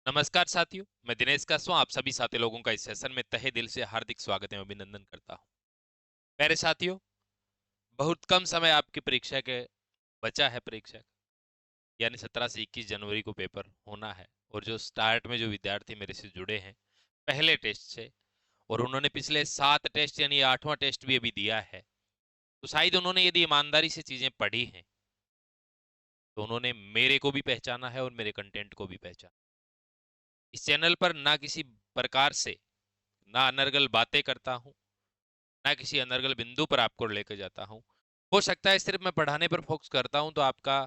नमस्कार साथियों, मैं दिनेश कासवा आप सभी साथी लोगों का इस सेशन में तहे दिल से हार्दिक स्वागत एवं अभिनंदन करता हूं। प्यारे साथियों, बहुत कम समय आपकी परीक्षा के बचा है। परीक्षा यानी 17 से 21 जनवरी को पेपर होना है। और जो स्टार्ट में जो विद्यार्थी मेरे से जुड़े हैं पहले टेस्ट से, और उन्होंने पिछले 7 टेस्ट यानी 8वां टेस्ट भी अभी दिया है, तो शायद उन्होंने यदि ईमानदारी से चीजें पढ़ी हैं तो उन्होंने मेरे को भी पहचाना है और मेरे कंटेंट को भी पहचाना। इस चैनल पर ना किसी प्रकार से ना अनर्गल बातें करता हूँ, ना किसी अनर्गल बिंदु पर आपको लेकर जाता हूँ। हो सकता है सिर्फ मैं पढ़ाने पर फोकस करता हूँ तो आपका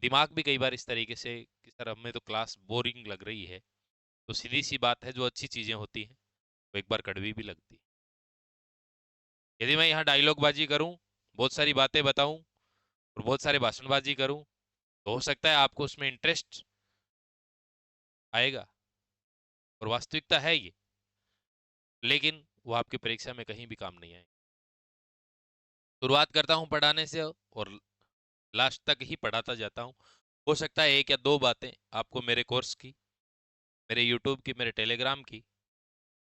दिमाग भी कई बार इस तरीके से कि सर हमें तो क्लास बोरिंग लग रही है। तो सीधी सी बात है, जो अच्छी चीजें होती हैं वो एक बार कड़वी भी लगती है। यदि मैं यहाँ डायलॉग बाजी करूँ, बहुत सारी बातें बताऊं और बहुत सारे भाषणबाजी करूं, तो हो सकता है आपको उसमें इंटरेस्ट आएगा, और वास्तविकता है ये। लेकिन वो आपकी परीक्षा में कहीं भी काम नहीं आए। शुरुआत करता हूँ पढ़ाने से और लास्ट तक ही पढ़ाता जाता हूँ। हो सकता है एक या दो बातें आपको मेरे कोर्स की, मेरे यूट्यूब की, मेरे टेलीग्राम की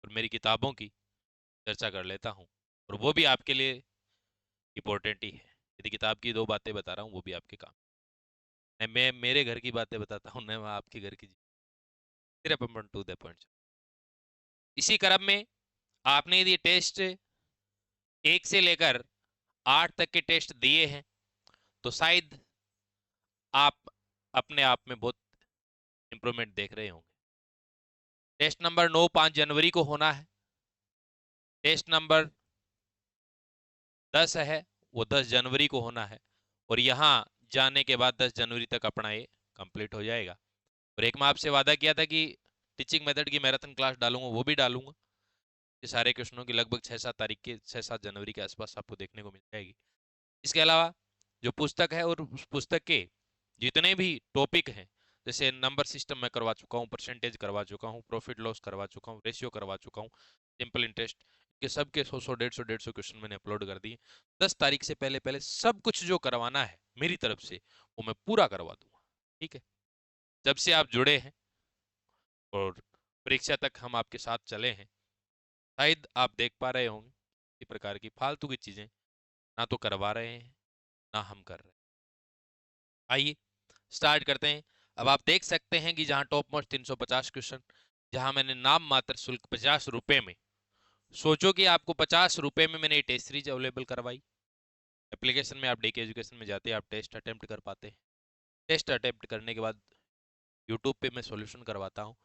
और मेरी किताबों की चर्चा कर लेता हूँ, और वो भी आपके लिए इम्पोर्टेंट ही है। यदि किताब की दो बातें बता रहा हूँ वो भी आपके काम। मैं मेरे घर की बातें बताता हूँ, न मैं आपके घर की। सिर्फ अपन टू द पॉइंट। इसी क्रम में आपने यदि टेस्ट 1 से लेकर 8 तक के टेस्ट दिए हैं तो शायद आप अपने आप में बहुत इंप्रूवमेंट देख रहे होंगे। टेस्ट नंबर 9 5 जनवरी को होना है। टेस्ट नंबर 10 है, वो 10 जनवरी को होना है। और यहाँ जाने के बाद 10 जनवरी तक अपना ये कंप्लीट हो जाएगा। और एक मैं आपसे वादा किया था कि टीचिंग मेथड की मैराथन क्लास डालूंगा, वो भी डालूंगा। ये सारे क्वेश्चनों की लगभग 6-7 तारीख के 6-7 जनवरी के आसपास आपको देखने को मिल जाएगी। इसके अलावा जो पुस्तक है और उस पुस्तक के जितने भी टॉपिक हैं, जैसे नंबर सिस्टम मैं करवा चुका हूँ, परसेंटेज करवा चुका हूँ, प्रॉफिट लॉस करवा चुका हूँ, रेशियो करवा चुका हूँ, सिंपल इंटरेस्ट के सब के 100 150 क्वेश्चन मैंने अपलोड कर दिए। 10 तारीख से पहले पहले सब कुछ जो करवाना है मेरी तरफ से वो मैं पूरा करवा दूंगा। ठीक है। जब से आप जुड़े हैं और परीक्षा तक हम आपके साथ चले हैं, शायद आप देख पा रहे होंगे इस प्रकार की फालतू की चीजें ना तो करवा रहे हैं ना हम कर रहे हैं। आइए स्टार्ट करते हैं। अब आप देख सकते हैं कि जहां टॉप मोस्ट 350 क्वेश्चन, जहां मैंने नाम मात्र शुल्क 50 रुपए में, सोचो कि आपको 50 रुपए में मैंने टेस्ट सीरीज अवेलेबल करवाई। एप्लीकेशन में आप डीके एजुकेशन में जाते हैं, आप टेस्ट अटेम्प्ट कर पाते हैं। टेस्ट अटेम्प्ट करने के बाद यूट्यूब पे मैं सॉल्यूशन करवाता हूँ।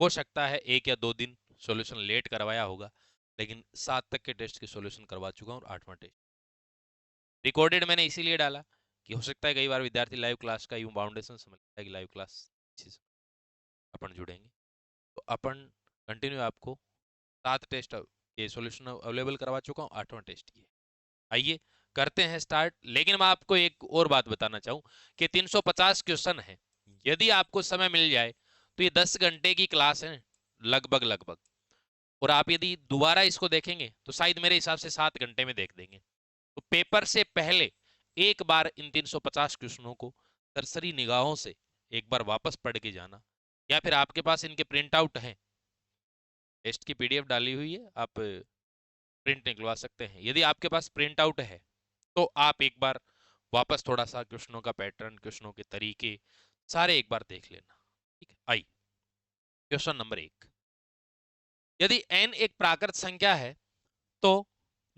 हो सकता है 1 या 2 दिन सॉल्यूशन लेट करवाया होगा, लेकिन 7 तक के टेस्ट के सॉल्यूशन करवा चुका हूँ। और 8वां टेस्ट रिकॉर्डेड मैंने इसीलिए डाला कि हो सकता है कई बार विद्यार्थी लाइव क्लास का यूं बाउंडेशन समझता है कि लाइव क्लास अपन जुड़ेंगे, तो अपन कंटिन्यू आपको 7 टेस्ट के सॉल्यूशन अवेलेबल करवा चुका हूँ। 8वां टेस्ट ये। आइए करते हैं स्टार्ट। लेकिन मैं आपको एक और बात बताना चाहूँ कि 350 क्वेश्चन है। यदि आपको समय मिल जाए तो ये 10 घंटे की क्लास है लगभग लगभग। और आप यदि दोबारा इसको देखेंगे तो शायद मेरे हिसाब से 7 घंटे में देख देंगे। तो पेपर से पहले एक बार इन 350 क्वेश्चनों को सरसरी निगाहों से एक बार वापस पढ़ के जाना, या फिर आपके पास इनके प्रिंट आउट हैं, टेस्ट की पीडीएफ डाली हुई है, आप प्रिंट निकलवा सकते हैं। यदि आपके पास प्रिंट आउट है तो आप एक बार वापस थोड़ा सा क्वेश्चनों का पैटर्न, क्वेश्चनों के तरीके सारे एक बार देख लेना। ठीक है। आई क्वेश्चन नंबर 1। यदि n एक प्राकृत संख्या है तो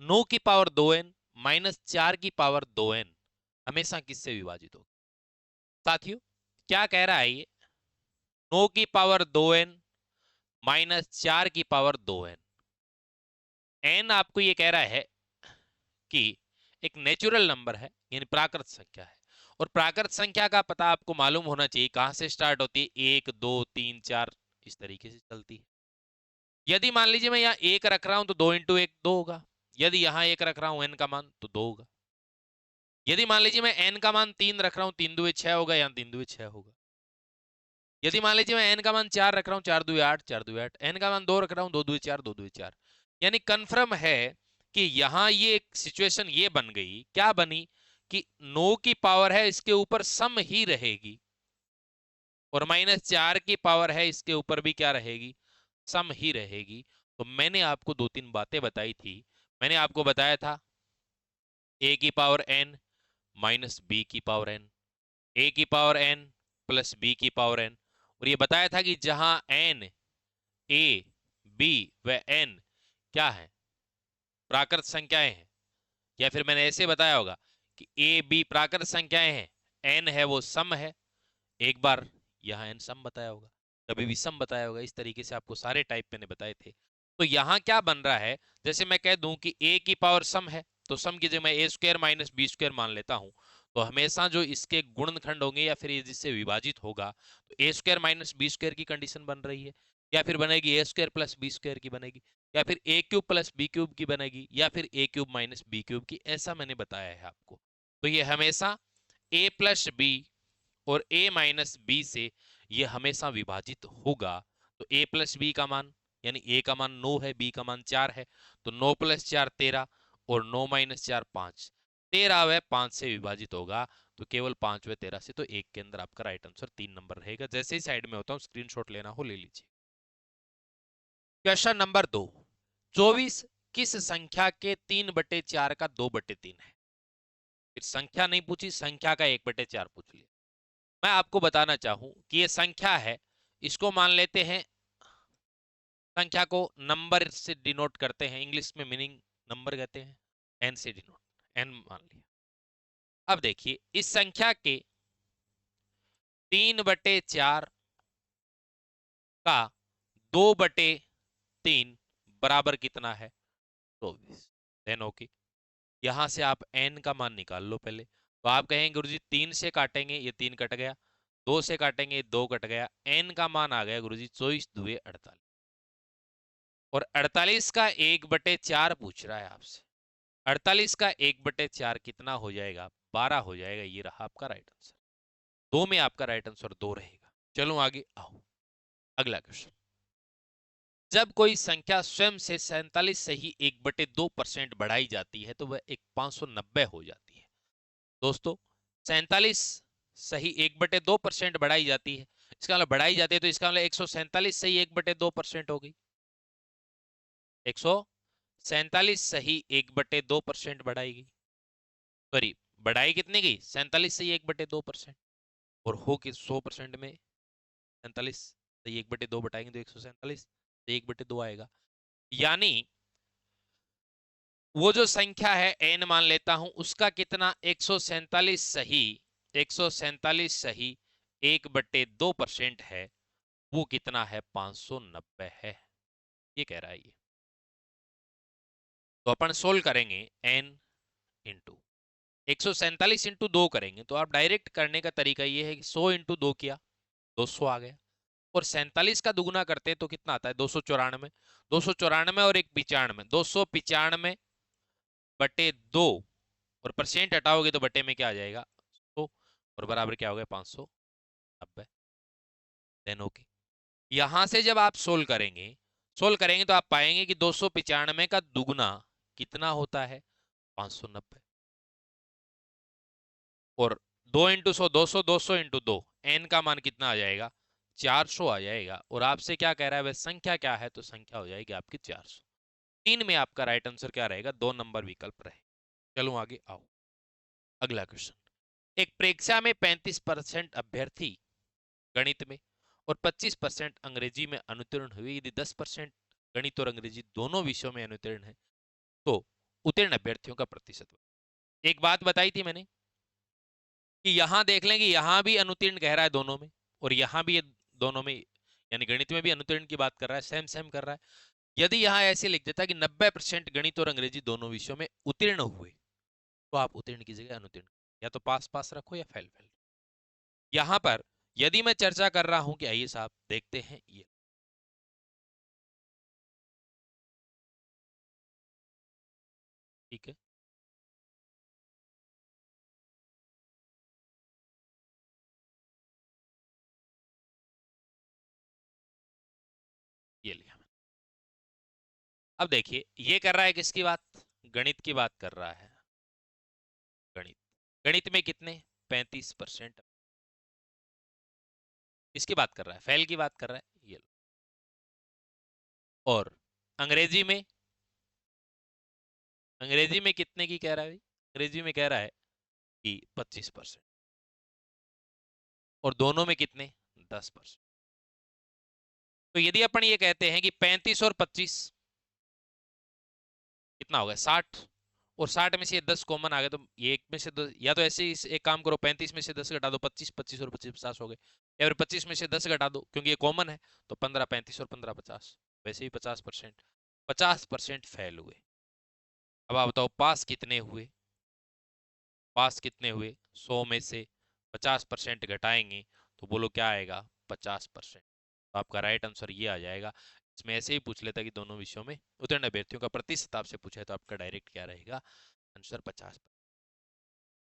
9 की पावर 2n माइनस 4 की पावर 2n हमेशा किससे विभाजित होगी? साथियों, क्या कह रहा है ये? 9 की पावर 2n माइनस 4 की पावर 2n। n आपको ये कह रहा है कि एक नेचुरल नंबर है, यानी प्राकृत संख्या है। और प्राकृत संख्या का पता आपको मालूम होना चाहिए, कहां से स्टार्ट होती है, 1 2 3 4 इस तरीके से चलती है। यदि मान लीजिए मैं यहाँ 1 रख रहा हूं तो 2 × 1 2 होगा। यदि यहाँ 1 रख रहा हूं n का मान तो 2 होगा। यदि मान लीजिए मैं n का मान 3 रख रहा हूं, 3 2 6 होगा, यहाँ 3 2 6 होगा। यदि मान लीजिए मैं n का मान 4 रख रहा हूँ, 4 2 8 4 2 8, n का मान 2 रख रहा हूँ, 2 2 4 2 2 4। यानी कंफर्म है कि यहाँ ये एक सिचुएशन ये बन गई, क्या बनी कि 9 की पावर है, इसके ऊपर सम ही रहेगी। और -4 की पावर है, इसके ऊपर भी क्या रहेगी, सम ही रहेगी। तो मैंने आपको 2-3 बातें बताई थी। मैंने आपको बताया था a की पावर n माइनस बी की पावर n, a की पावर n प्लस b की पावर n, और ये बताया था कि जहां n, a, b व n क्या है, प्राकृत संख्याएं हैं, या फिर मैंने ऐसे बताया होगा कि a b प्राकृत संख्याएं हैं, n है वो सम है। एक बार यहाँ एन सम बताया होगा, कभी भी सम बताया होगा, इस तरीके से आपको सारे टाइप मैंने बताए थे। तो यहाँ क्या बन रहा है, जैसे मैं कह दूं कि a की पावर सम है, तो सम की जगह मैं a square minus b square मान लेता हूं, तो हमेशा जो इसके गुणनखंड होंगे या फिर ये जिससे विभाजित होगा, तो a square minus b square की कंडीशन बन रही है, या फिर बनेगी a square plus b square की बनेगी, या फिर a cube plus b cube की बनेगी, या फिर a cube minus b cube की, ऐसा मैंने बताया है आपको। तो ये हमेशा a प्लस बी और a माइनस बी से ये हमेशा विभाजित होगा। तो a प्लस बी का मान, यानी a का मान 9 है, b का मान 4 है, तो 9 प्लस 4 13, और 9 माइनस 4 5, 13 व 5 से विभाजित होगा। तो केवल 5 व 13 से, तो एक के अंदर आपका राइट आंसर 3 नंबर रहेगा। जैसे ही साइड में होता हूं, स्क्रीनशॉट लेना हो ले लीजिए। क्वेश्चन नंबर 2, 24 किस संख्या के 3/4 का 2/3 है। फिर संख्या नहीं पूछी, संख्या का 1/4 पूछ लिया। मैं आपको बताना चाहूं कि ये संख्या है, इसको मान लेते हैं, संख्या को नंबर से डिनोट करते हैं, इंग्लिश में मीनिंग नंबर कहते हैं, एन से डिनोट, एन मान लिया। अब देखिए इस संख्या के 3/4 का 2/3 बराबर कितना है, 24। देन ओके, यहां से आप एन का मान निकाल लो पहले। तो आप कहेंगे गुरुजी 3 से काटेंगे, ये 3 कट गया, 2 से काटेंगे 2 कट गया, एन का मान आ गया गुरुजी 24 दुए 48, और 48 का 1/4 पूछ रहा है आपसे। 48 का 1/4 कितना हो जाएगा, 12 हो जाएगा। ये रहा आपका राइट आंसर। दो में आपका राइट आंसर 2 रहेगा। चलो आगे आओ, अगला क्वेश्चन। जब कोई संख्या स्वयं से 47 से ही 1/2% बढ़ाई जाती है तो वह एक 590 हो जाती है। दोस्तों 47 सही 1/2% बढ़ाई जाती है, इसका मतलब बढ़ाई जाती है, तो इसका मतलब 147 सही 1/2% हो गई। 147 सही 1/2% बढ़ाई गई, सॉरी बढ़ाई कितनी गई, 47 सही 1/2%, और हो कि 100% में 47 सही 1/2 बटाएंगे तो 147 सही 1/2 आएगा। यानी वो जो संख्या है n मान लेता हूं, उसका कितना 147 सही, 147 सही 1/2% है, वो कितना है 590 है, ये कह रहा है ये। तो अपन सोल्व करेंगे n इंटू 147 इंटू 2 करेंगे, तो आप डायरेक्ट करने का तरीका ये है कि 100 इंटू 2 किया, 200 आ गया, और 47 का दुगुना करते तो कितना आता है 294, 294 और 195, 295 बटे 2, और परसेंट हटाओगे तो बटे में क्या आ जाएगा 100, और बराबर क्या हो गया 590। देन ओके, यहां से जब आप सोल्व करेंगे तो आप पाएंगे कि 295 का दुगुना कितना होता है 590, और 2 इंटू 100 200, 200 इंटू 2, एन का मान कितना आ जाएगा 400 आ जाएगा। और आपसे क्या कह रहा है, वह संख्या क्या है, तो संख्या हो जाएगी आपकी 400। 3 में आपका राइट आंसर क्या रहेगा, 2 नंबर विकल्प रहे। चलो आगे आओ, अगला क्वेश्चन। एक परीक्षा में 35% अभ्यर्थी गणित में और 25% अंग्रेजी में अनुत्तीर्ण हुए। यदि 10% गणित और अंग्रेजी दोनों विषयों में अनुत्तीर्ण है, तो उत्तीर्ण अभ्यर्थियों का प्रतिशत। एक बात बताई थी मैंने कि यहां देख लें कि यहां भी अनुत्तीर्ण कह रहा है दोनों में, और यहां भी दोनों में, यानी गणित में भी अनुत्तीर्ण की बात कर रहा है, सेम सेम कर रहा है। यदि यहां ऐसे लिख देता कि 90% गणित और अंग्रेजी दोनों विषयों में उत्तीर्ण हुए, तो आप उत्तीर्ण की जगह अनुत्तीर्ण, या तो पास पास रखो या फेल फेल। यहां पर यदि मैं चर्चा कर रहा हूं कि आइए साहब देखते हैं, ठीक है, ये लिया। अब देखिए ये कर रहा है किसकी बात, गणित की बात कर रहा है। गणित, गणित में कितने 35%, इसकी बात कर रहा है, फेल की बात कर रहा है ये। और अंग्रेजी में, अंग्रेजी में कितने की कह रहा है भाई? अंग्रेजी में कह रहा है कि 25%। और दोनों में कितने? 10%। तो यदि अपन ये कहते हैं कि 35 और 25 कितना होगा? 60। और 60 में से ये 10 कॉमन आ गए, तो ये एक में से 10, या तो ऐसे ही एक काम करो, 35 में से 10 घटा दो, 25, 25 और 25 50 हो गए। या फिर 25 में से 10 घटा दो, क्योंकि ये कॉमन है, तो 15 35 और 15 50, वैसे ही 50%। 50% फेल हुए। अब आप बताओ पास कितने हुए? पास कितने हुए? 100 में से 50% घटाएंगे तो बोलो क्या आएगा? 50%। तो आपका राइट आंसर ये आ जाएगा। इसमें ऐसे ही पूछ लेता कि दोनों विषयों में उत्तीर्ण अभ्यर्थियों का प्रतिशत आपसे पूछा है, तो आपका डायरेक्ट क्या रहेगा? आंसर 50।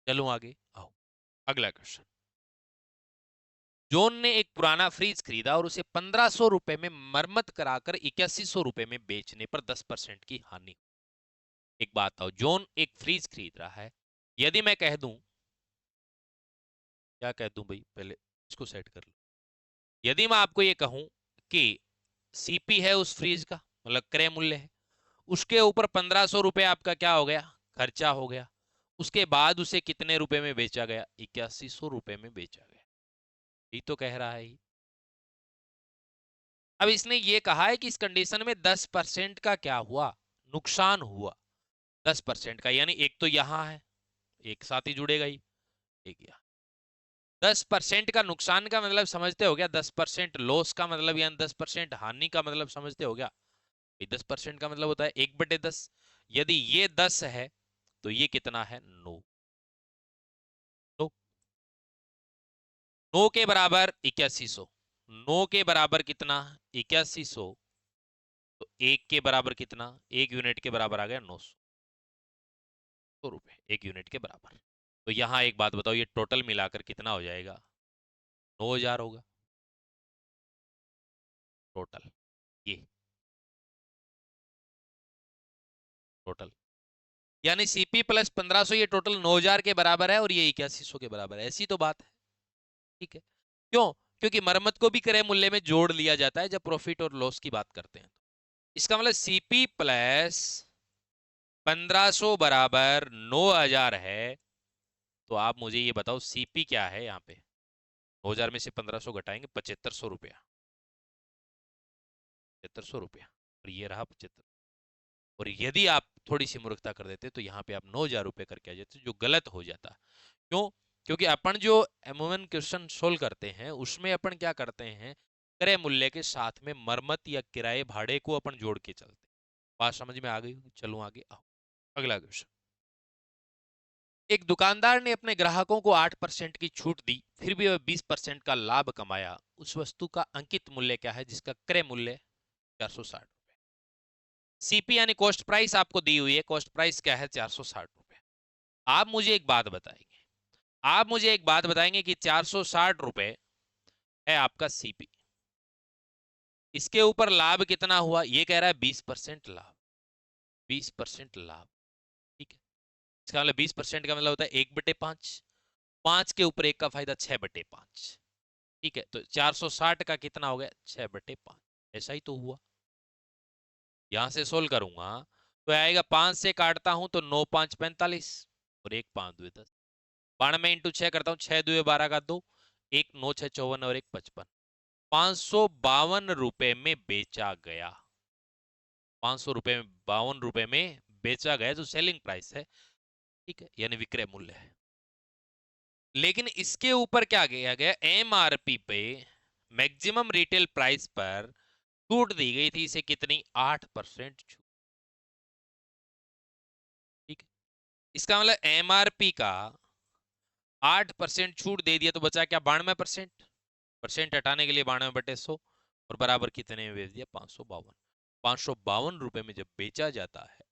चलो आगे आओ, अगला क्वेश्चन। जॉन ने एक पुराना फ्रिज खरीदा और उसे 1500 रुपए में मरम्मत कराकर 8100 रुपए में बेचने पर 10% की हानि। एक बात बताओ, जॉन एक फ्रिज खरीद रहा है, यदि मैं कह दूं, क्या कह दूं भाई, पहले इसको सेट कर लो। यदि मैं आपको ये कहूं कि सीपी है उस फ्रिज का, मतलब क्रय मूल्य है, उसके ऊपर 1500 रुपए आपका क्या हो गया? खर्चा हो गया। उसके बाद उसे कितने रुपए में बेचा गया? 8100 रुपए में बेचा गया। यही तो कह रहा है ही। अब इसने ये कहा है कि इस कंडीशन में 10% का क्या हुआ? नुकसान हुआ। 10% का, यानी एक तो यहां है, एक साथ ही जुड़ेगा ही, एक यहाँ। 10% का नुकसान का मतलब समझते हो गया? 10% लॉस का मतलब, यानी 10% हानि का मतलब समझते हो गया? 10% का मतलब होता है 1/10। यदि ये 10 है तो ये कितना है? 9। 9 के बराबर 8100। 9 के बराबर कितना? 8100। तो एक के बराबर कितना? एक यूनिट के बराबर आ गया 900 रुपए, एक यूनिट के बराबर। तो यहां एक बात बताओ, ये टोटल मिलाकर कितना हो जाएगा? 9000 होगा टोटल। ये टोटल, यानी सीपी प्लस 1500, ये टोटल 9000 के बराबर है, और ये 8100 के बराबर है। ऐसी तो बात है। ठीक है। क्यों? क्योंकि मरम्मत को भी क्रय मूल्य में जोड़ लिया जाता है जब प्रॉफिट और लॉस की बात करते हैं। इसका मतलब सीपी प्लस 1500 बराबर 9000 है। तो आप मुझे ये बताओ सीपी क्या है यहाँ पे? 2000 में से 1500 घटाएंगे, 7500 रुपया। 7500 रुपया, और ये रहा 75। और यदि आप थोड़ी सी मूर्खता कर देते तो यहाँ पे आप 9000 रुपये करके आ जाते, जो गलत हो जाता। क्यों? क्योंकि अपन जो अमूमन क्वेश्चन सोल्व करते हैं उसमें अपन क्या करते हैं, क्रय मूल्य के साथ में मरम्मत या किराए भाड़े को अपन जोड़ के चलते हैं। बात समझ में आ गई? चलो आगे आओ, अगला क्वेश्चन। एक दुकानदार ने अपने ग्राहकों को 8% की छूट दी, फिर भी वह 20% का लाभ कमाया। उस वस्तु का अंकित मूल्य क्या है जिसका क्रय मूल्य 460 रुपए? सीपी यानी कॉस्ट प्राइस आपको दी हुई है, कॉस्ट प्राइस क्या है? 460 रुपए। आप मुझे एक बात बताएंगे, आप मुझे एक बात बताएंगे कि 460 रुपए है आपका सीपी, इसके ऊपर लाभ कितना हुआ? ये कह रहा है 20% लाभ। 20% लाभ, ठीक है। इसका मतलब 20% का मतलब होता है 1/5। 5 के ऊपर 1 का फायदा 6/5। ठीक है, तो 460 का कितना हो गया? 6/5। ऐसा ही तो हुआ। यहां से सोल्व करूंगा तो आएगा, 5 से काटता हूं तो 9 5 45, और 1 5 2 10। 92 इंटू 6 करता हूँ, 6 2 12 का 2, 1 9 6 54 और 1 55। 552 में बेचा गया। 500 रुपए में, 52 रुपए में बेचा गया, जो सेलिंग प्राइस है, ठीक है, यानी विक्रय मूल्य है। लेकिन इसके ऊपर क्या किया गया? एमआरपी पे, मैक्सिमम रिटेल प्राइस पर छूट दी गई थी। इसे कितनी? 8% छूट। ठीक है। इसका मतलब एमआरपी का 8% छूट दे दिया तो बचा क्या? 92%। परसेंट हटाने के लिए 92/100, और बराबर कितने में बेच दिया? 552। 552 रुपए में जब बेचा जाता है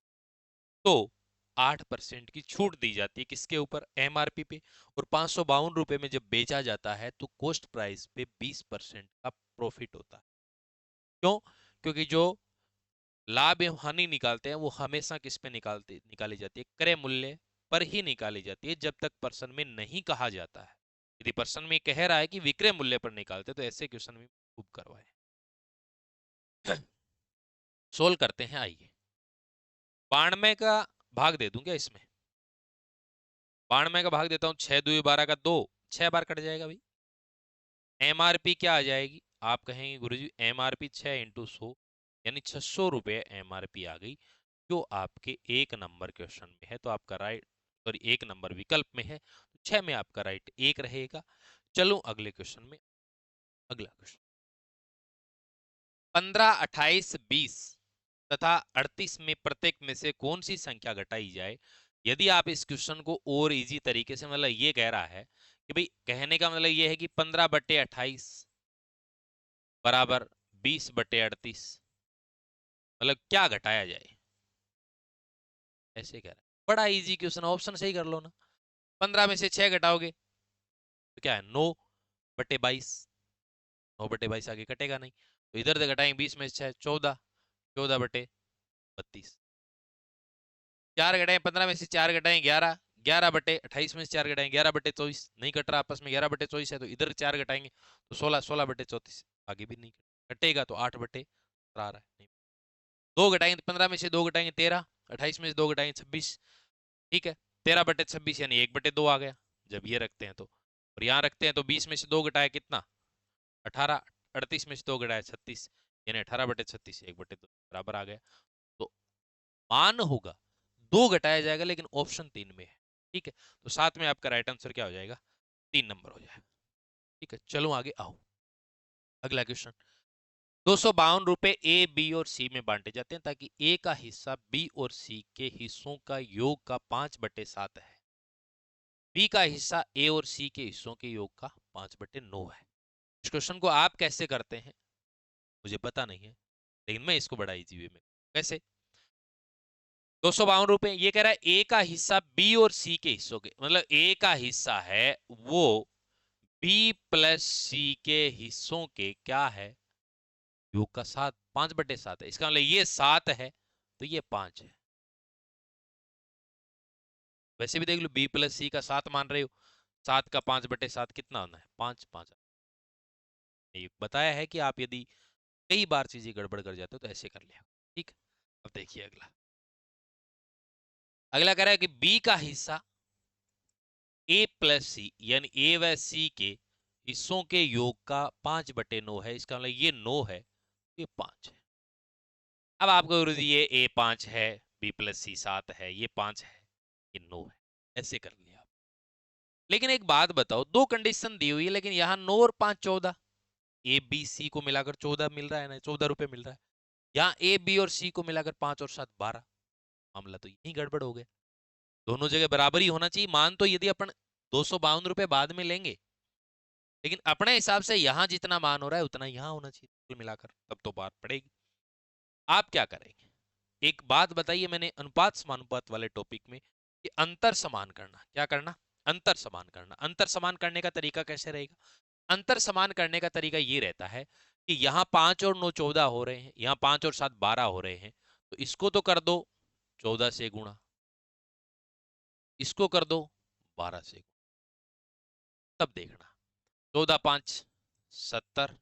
तो 8% की छूट दी जाती है, किसके ऊपर? एमआरपी पे। और 552 रुपए में जब बेचा जाता है तो कॉस्ट प्राइस पे 20% का प्रॉफिट होता है। क्यों? क्योंकि जो लाभ एवं हानि निकालते हैं वो हमेशा किस पे निकाली जाती है? क्रय मूल्य पर ही निकाली जाती है, जब तक पर्सन में नहीं कहा जाता है। यदि प्रश्न में कह रहा है कि विक्रय मूल्य पर निकालते तो ऐसे क्वेश्चन भी खूब करवाए। सोल्व करते हैं, आइए। 92 का भाग दे दूं क्या इसमें? 92 का भाग देता हूं, 6 2 12 का 2, 6 बार कट जाएगा भाई। एमआरपी क्या आ जाएगी? आप कहेंगे गुरुजी एमआरपी 6 इंटू 100 यानी 600 रुपये एमआरपी आ गई, जो आपके एक नंबर क्वेश्चन में है। तो आपका राइट, सॉरी एक नंबर विकल्प में है, तो 6 में आपका राइट एक रहेगा। चलो अगले क्वेश्चन में। अगला क्वेश्चन 15, 28, 20 तथा 38 में प्रत्येक में से कौन सी संख्या घटाई जाए? यदि आप इस क्वेश्चन को और इजी तरीके से, मतलब ये कह रहा है कि भाई, कहने का मतलब ये है कि 15/28 बराबर 20/38, मतलब क्या घटाया जाए, ऐसे कह रहा है। बड़ा इजी क्वेश्चन, ऑप्शन सही कर लो ना। 15 में से 6 घटाओगे तो क्या है, 9/22। 9/22 आगे कटेगा नहीं, तो इधर से घटाएंगे 20 में से 6, 14, 14/32। 4 घटाएं 15 में से 4 घटाएं 11, 11/28 में से 4 घटाएं 11/24, नहीं कट रहा आपस में, 11/24 है तो इधर 4 घटाएंगे तो 16, 16/34, आगे भी नहीं कटेगा तो 8/18 है। 2 घटाएंगे 15 में से 2 घटाएंगे 13, 28 में से 2 घटाएंगे 26, ठीक है। 13/26 यानी 1/2 आ गया जब ये रखते हैं तो, और यहाँ रखते हैं तो 20 में से 2 घटाया कितना, 18, 38 में से 2 घटाया 36, यानी 18/36, 1/2 बराबर आ गया। तो मान होगा 2 घटाया जाएगा, लेकिन ऑप्शन 3 में है, ठीक है। तो साथ में आपका राइट आंसर क्या हो जाएगा, 3 नंबर हो जाएगा, ठीक है। चलो आगे आओ, अगला क्वेश्चन। 252 रुपए ए, बी और सी में बांटे जाते हैं ताकि ए का हिस्सा बी और सी के हिस्सों का योग का 5/7 है, बी का हिस्सा ए और सी के हिस्सों के योग का 5/9 है। इस क्वेश्चन को आप कैसे करते हैं मुझे पता नहीं है, लेकिन मैं इसको बड़ा इजी वे में, कैसे, 252 रुपए, ये कह रहा है ए का हिस्सा बी और सी के हिस्सों के, मतलब ए का हिस्सा है वो बी प्लस सी के हिस्सों के क्या है, योग का 7, 5/7 है। इसका मतलब ये 7 है तो ये 5 है। वैसे भी देख लो, बी प्लस सी का 7 मान रहे हो, 7 का 5/7 कितना होना है, 5, 5। ये बताया है कि आप यदि कई बार चीजें गड़बड़ कर जाते हो तो ऐसे कर लिया, ठीक। अब देखिए अगला, अगला कह रहा है कि बी का हिस्सा ए प्लस सी यानी ए व सी के हिस्सों के योग का 5/9 है। इसका मतलब ये 9 है, ये 5 है। अब आपको गुरु जी ये ए 5 है, बी प्लस सी 7 है, ये 5 है, ये 9 है, ऐसे कर लिया आप। लेकिन एक बात बताओ, दो कंडीशन दी हुई है, लेकिन यहाँ 9 और 5 14, ए बी सी को मिलाकर 14 मिल रहा है ना, 14 रुपए मिल रहा है। यहाँ ए बी और सी को मिलाकर 5 और 7 12, मामला तो यही गड़बड़ हो गया। दोनों जगह बराबर ही होना चाहिए मान, तो यदि अपन 252 रुपए बाद में लेंगे, लेकिन अपने हिसाब से यहां जितना मान हो रहा है उतना यहां होना चाहिए कुल मिलाकर, तब तो बात पड़ेगी। आप क्या करेंगे, एक बात बताइए, मैंने अनुपात समानुपात वाले टॉपिक में कि अंतर समान करना, क्या करना, अंतर समान करना। अंतर समान करने का तरीका कैसे रहेगा, अंतर समान करने का तरीका ये रहता है कि यहाँ 5 और 9 14 हो रहे हैं, यहाँ 5 और 7 12 हो रहे हैं, तो इसको तो कर दो 14 से गुणा, इसको कर दो 12 से गुणा, तब देखना 14 5 70,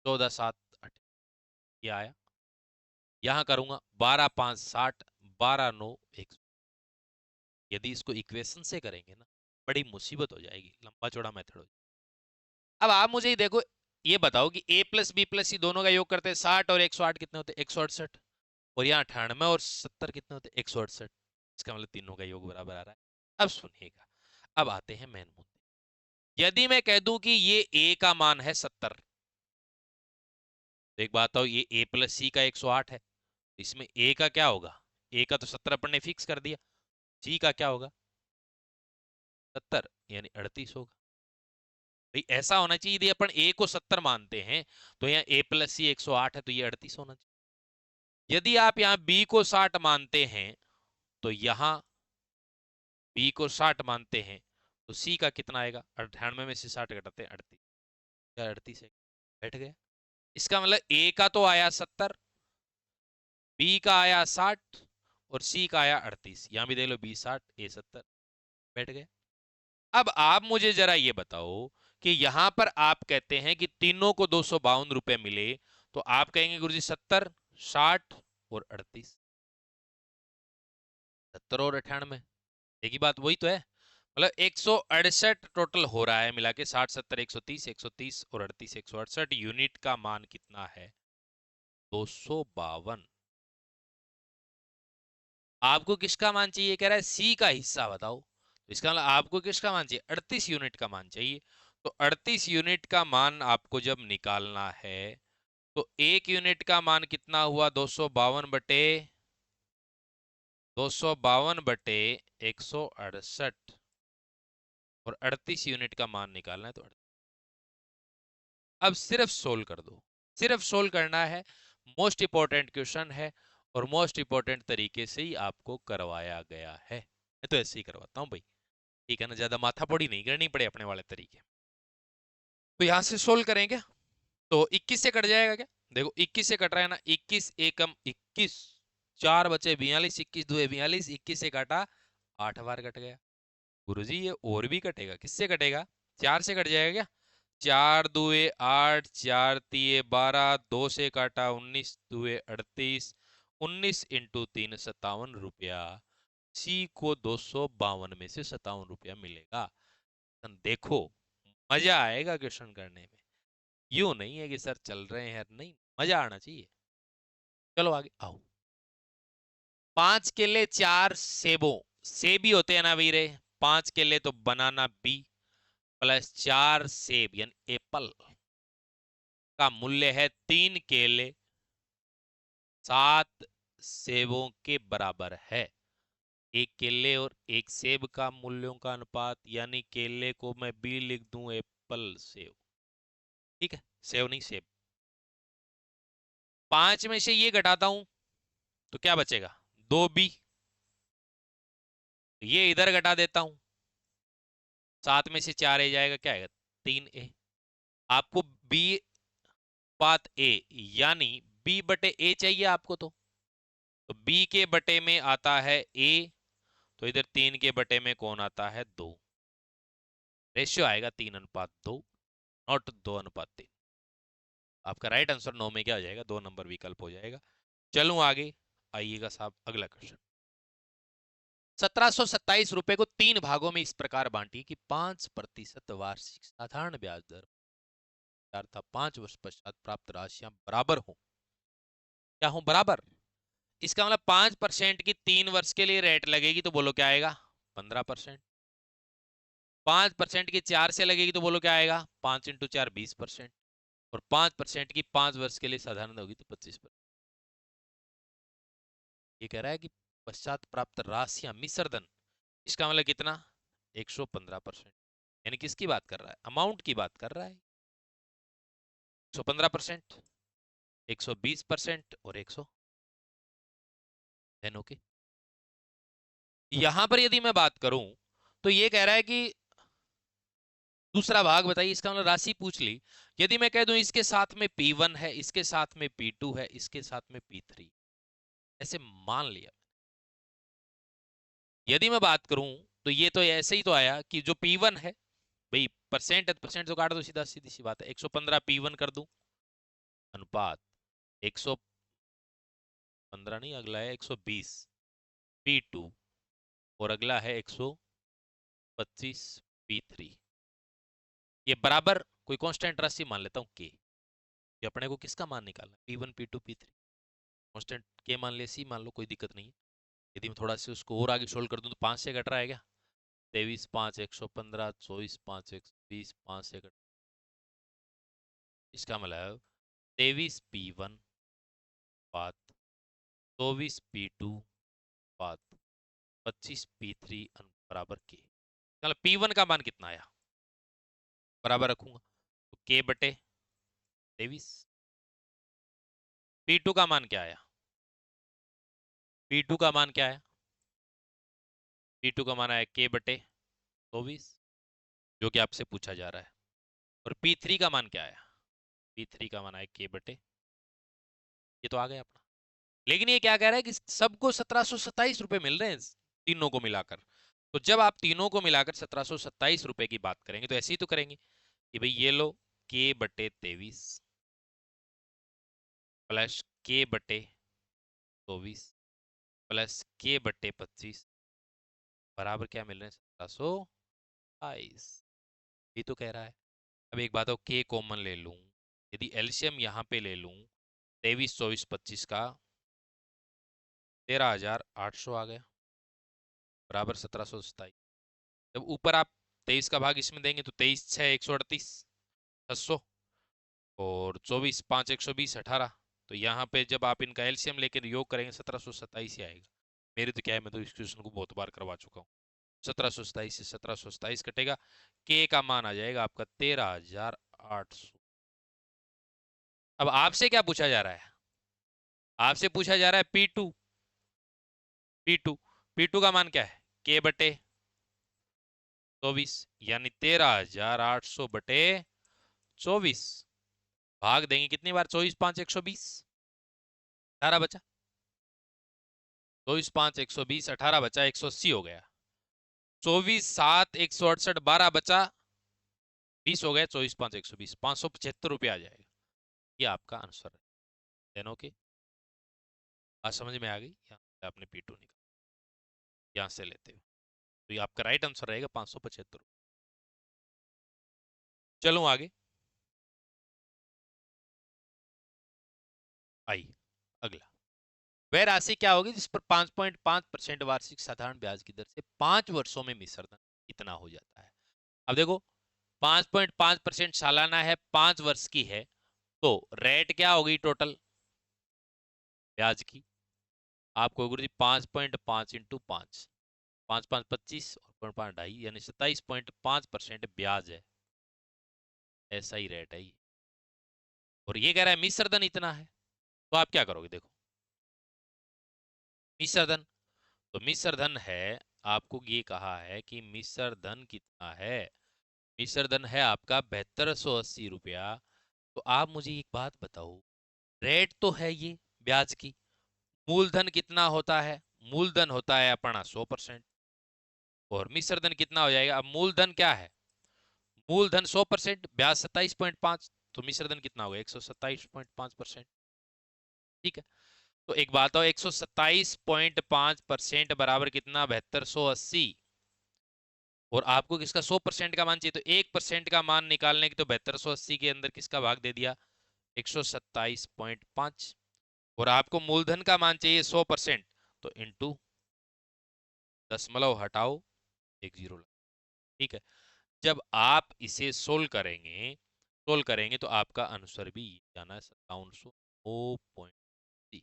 14 7 8, ये आया। यहां करूंगा 12 5 60, 12 9 100। यदि इसको इक्वेशन से करेंगे ना, बड़ी मुसीबत हो जाएगी, लंबा चौड़ा मेथड हो जाएगा। अब आप मुझे देखो, ये बताओ कि a प्लस बी प्लस सी दोनों का योग करते हैं 60 और 108 कितने होते हैं, 168, और यहाँ 98 और 70 कितने होते हैं, 168। इसका मतलब तीनों का योग बराबर आ रहा है। अब सुनिएगा, अब आते हैं मेन मुद्दे। यदि मैं कह दूं कि ये a का मान है 70, तो एक बात बताओ, ये a प्लस सी का 108 है, इसमें a का क्या होगा, a का तो 70 अपन ने फिक्स कर दिया, c का क्या होगा 70 यानी 38 होगा। भाई ऐसा होना चाहिए, यदि अपन a को 70 मानते हैं तो यहाँ a प्लस सी 108 है तो ये 38 होना चाहिए। यदि आप यहाँ b को 60 मानते हैं तो यहाँ b को 60 मानते हैं तो c का कितना आएगा, 98 में से 60 घटाते हैं 38, क्या 38 है, बैठ गया। इसका मतलब a का तो आया 70, b का आया 60 और c का आया 38, यहां भी देख लो b 60 a 70, बैठ गया। अब आप मुझे जरा ये बताओ कि यहां पर आप कहते हैं कि तीनों को 252 रुपए मिले, तो आप कहेंगे गुरुजी 70, 60 और 38। 70 और 98 एक ही बात, वही तो है। मतलब 168 टोटल हो रहा है मिला के, 60 70 130, 130 और 38 168 यूनिट का मान कितना है? 252। आपको किसका मान चाहिए? कह रहा है सी का हिस्सा बताओ। तो इसका मतलब आपको किसका मान चाहिए? 38 यूनिट का मान चाहिए। तो 38 यूनिट का मान आपको जब निकालना है, तो एक यूनिट का मान कितना हुआ? 252 बटे 168 और 38 यूनिट का मान निकालना है। तो अब सिर्फ सोल्व कर दो, सिर्फ सोल्व करना है। मोस्ट इंपॉर्टेंट क्वेश्चन है और मोस्ट इंपॉर्टेंट तरीके से ही आपको करवाया गया है। मैं तो ऐसे ही करवाता हूं भाई, ठीक है ना, ज्यादा माथापड़ी नहीं करनी पड़े अपने वाले तरीके। तो यहां से सोल्व करेंगे तो 21 से कट जाएगा क्या? देखो 21 से कट रहा है ना, 21 एकम 21, 4 बचे 42, 21 दुए 42, 21 से काटा 8 बार कट गया। गुरुजी ये और भी कटेगा, किससे कटेगा? 4 से कट जाएगा क्या? 4 दुए 8, 4 तिये 12, 2 से काटा 19 दुए 38, 19 इंटू 3 57 रुपया। सी को 252 में से 57 रुपया मिलेगा। देखो मजा आएगा क्वेश्चन करने में, यूं नहीं है कि सर चल रहे हैं यार, नहीं, मजा आना चाहिए। चलो आगे आओ। 5 केले 4 सेबों, सेब ही होते हैं ना वीरे, 5 केले तो बनाना बी प्लस 4 सेब यानी एप्पल का मूल्य है 3 केले 7 सेबों के बराबर है। एक केले और एक सेब का मूल्यों का अनुपात, यानी केले को मैं बी लिख दूं, एप्पल सेब, ठीक है, सेब नहीं सेब। 5 में से ये घटाता हूं तो क्या बचेगा? 2 बी। ये इधर घटा देता हूं, 7 में से 4 ए जाएगा, क्या आएगा? 3 ए। आपको बी बात ए यानी बी बटे ए चाहिए आपको, तो बी के बटे में आता है ए, तो इधर 3 के बटे में कौन आता है? 2। रेशियो आएगा 3:2, नॉट 2:3। आपका राइट आंसर 9 में क्या आ जाएगा? 2 नंबर विकल्प हो जाएगा। चलूं आगे, आइएगा साहब अगला क्वेश्चन। 1727 रुपए को 3 भागों में इस प्रकार बांटिए कि 5% वार्षिक साधारण ब्याज दर था 5 वर्ष पश्चात प्राप्त राशियां बराबर हो। क्या हो? बराबर। इसका मतलब 5% की 3 वर्ष के लिए रेट लगेगी तो बोलो क्या आएगा? 15%। 5% की 4 से लगेगी तो बोलो क्या आएगा? 5 × 4 20%। और 5% की 5 वर्ष के लिए साधारण होगी तो 25%। ये कह रहा है कि पश्चात प्राप्त राशियां मिश्रधन, इसका मतलब कितना? 115%। यानी किसकी बात कर रहा है? अमाउंट की बात कर रहा है। 115%, 120% और 100। ओके। यहां पर यदि मैं बात करूं तो ये कह रहा है कि दूसरा भाग बताइए, इसका मतलब राशि पूछ ली। यदि मैं कह दूं इसके साथ में P1 है, इसके साथ में P2 है, इसके साथ में P3, ऐसे मान लिया। यदि मैं बात करूं तो ये तो ऐसे ही तो आया कि जो P1 है भाई, परसेंट है तो परसेंट तो काट दो, सीधा सीधी सी बात है। 115 P1 कर दूं, अनुपात 115 नहीं, अगला है 120 P2 और अगला है 125 P3। ये बराबर कोई कांस्टेंट राशि मान लेता हूं के। ये अपने को किसका मान निकालना? P1 P2 P3, कांस्टेंट के मान ले, सी मान लो, कोई दिक्कत नहीं है। यदि मैं थोड़ा सा उसको और आगे सोल्व कर दूं तो 5 से कट रहा है क्या? 23 5 115, 24 5 120, 5 से कट, इसका मतलब 23 P1 बात 24 P2 बात 25 P3 बराबर के। मतलब P1 का मान कितना आया? बराबर रखूंगा तो के बटे 23। P2 का मान क्या आया? P2 का मान क्या है? P2 का मान आया के बटे 24, जो कि आपसे पूछा जा रहा है। और P3 का मान क्या आया? P3 का मान आया के बटे, ये तो आ गया अपना। लेकिन ये क्या कह रहा है कि सबको 1727 रुपए मिल रहे हैं तीनों को मिलाकर। तो जब आप तीनों को मिलाकर 1727 रुपए की बात करेंगे तो ऐसे ही तो करेंगे कि भाई ये लो k बटे 23 प्लस k बटे 24 प्लस k बटे 25 बराबर क्या मिल रहे हैं 1722। ये तो कह रहा है। अब एक बात हो k कॉमन ले लूं, यदि एलसीएम यहाँ पे ले लूं 23 24 25 का 13,800 आ गया बराबर 1727। जब ऊपर आप 23 का भाग इसमें देंगे तो 23 6 138 600 और 24 5 120 18। तो यहाँ पे जब आप इनका एलसीएम लेकर योग करेंगे 1727 ही आएगा। मेरे तो क्या है, मैं तो इस क्वेश्चन को बहुत बार करवा चुका हूँ। 1727 से 1727 कटेगा, के का मान आ जाएगा आपका 13,800। अब आपसे क्या पूछा जा रहा है? आपसे पूछा जा रहा है P2। P2 P2 का मान क्या है? के बटे 24 यानी 13,800 बटे 24 भाग देंगे कितनी बार? 24 5 120 18 बचा। 24 5 120 18 बचा 180 हो गया। 24 7 168 12 बचा 20 हो गया। 24 5 120 575 रुपये आ जाएगा। ये आपका आंसर है। देन ओके, आज समझ में आ गई। यहाँ से आपने P2 निकाला, यहाँ से लेते हो तो ये आपका राइट आंसर रहेगा 575। चलो आगे, आइए अगला। वह राशि क्या होगी जिस पर 5.5% वार्षिक साधारण ब्याज की दर से 5 वर्षों में मिश्र धन कितना हो जाता है? अब देखो 5.5% सालाना है, 5 वर्ष की है, तो रेट क्या होगी टोटल ब्याज की? आपको गुरु जी 5.5 इंटू 5, 5 5 25 और 5 ढाई यानी 27.5% ब्याज है। ऐसा ही रेट है ये, और ये कह रहा है मिश्र धन इतना है। तो आप क्या करोगे? देखो मिश्र धन, तो मिश्र धन है, आपको ये कहा है कि मिश्र धन कितना है? मिश्र धन है आपका 7280 रुपया। तो आप मुझे एक बात बताओ, रेट तो है ये ब्याज की, मूलधन कितना होता है? मूलधन होता है अपना 100%, और मिश्र धन कितना हो जाएगा? अब मूलधन क्या है? मूलधन 100%, ब्याज 27.5, तो मिश्र धन कितना होगा? 127.5%। ठीक है, तो एक बात हो 127.5% बराबर कितना? 7280। और आपको किसका 100% का मान चाहिए, तो 1% का मान निकालने की तो 7280 के अंदर किसका भाग दे दिया? 127.5। और आपको मूलधन का मान चाहिए 100%, तो इंटू दशमलव हटाओ एक जीरो। ठीक है, जब आप इसे सोल्व करेंगे तो आपका आंसर भी जाना है 5709.3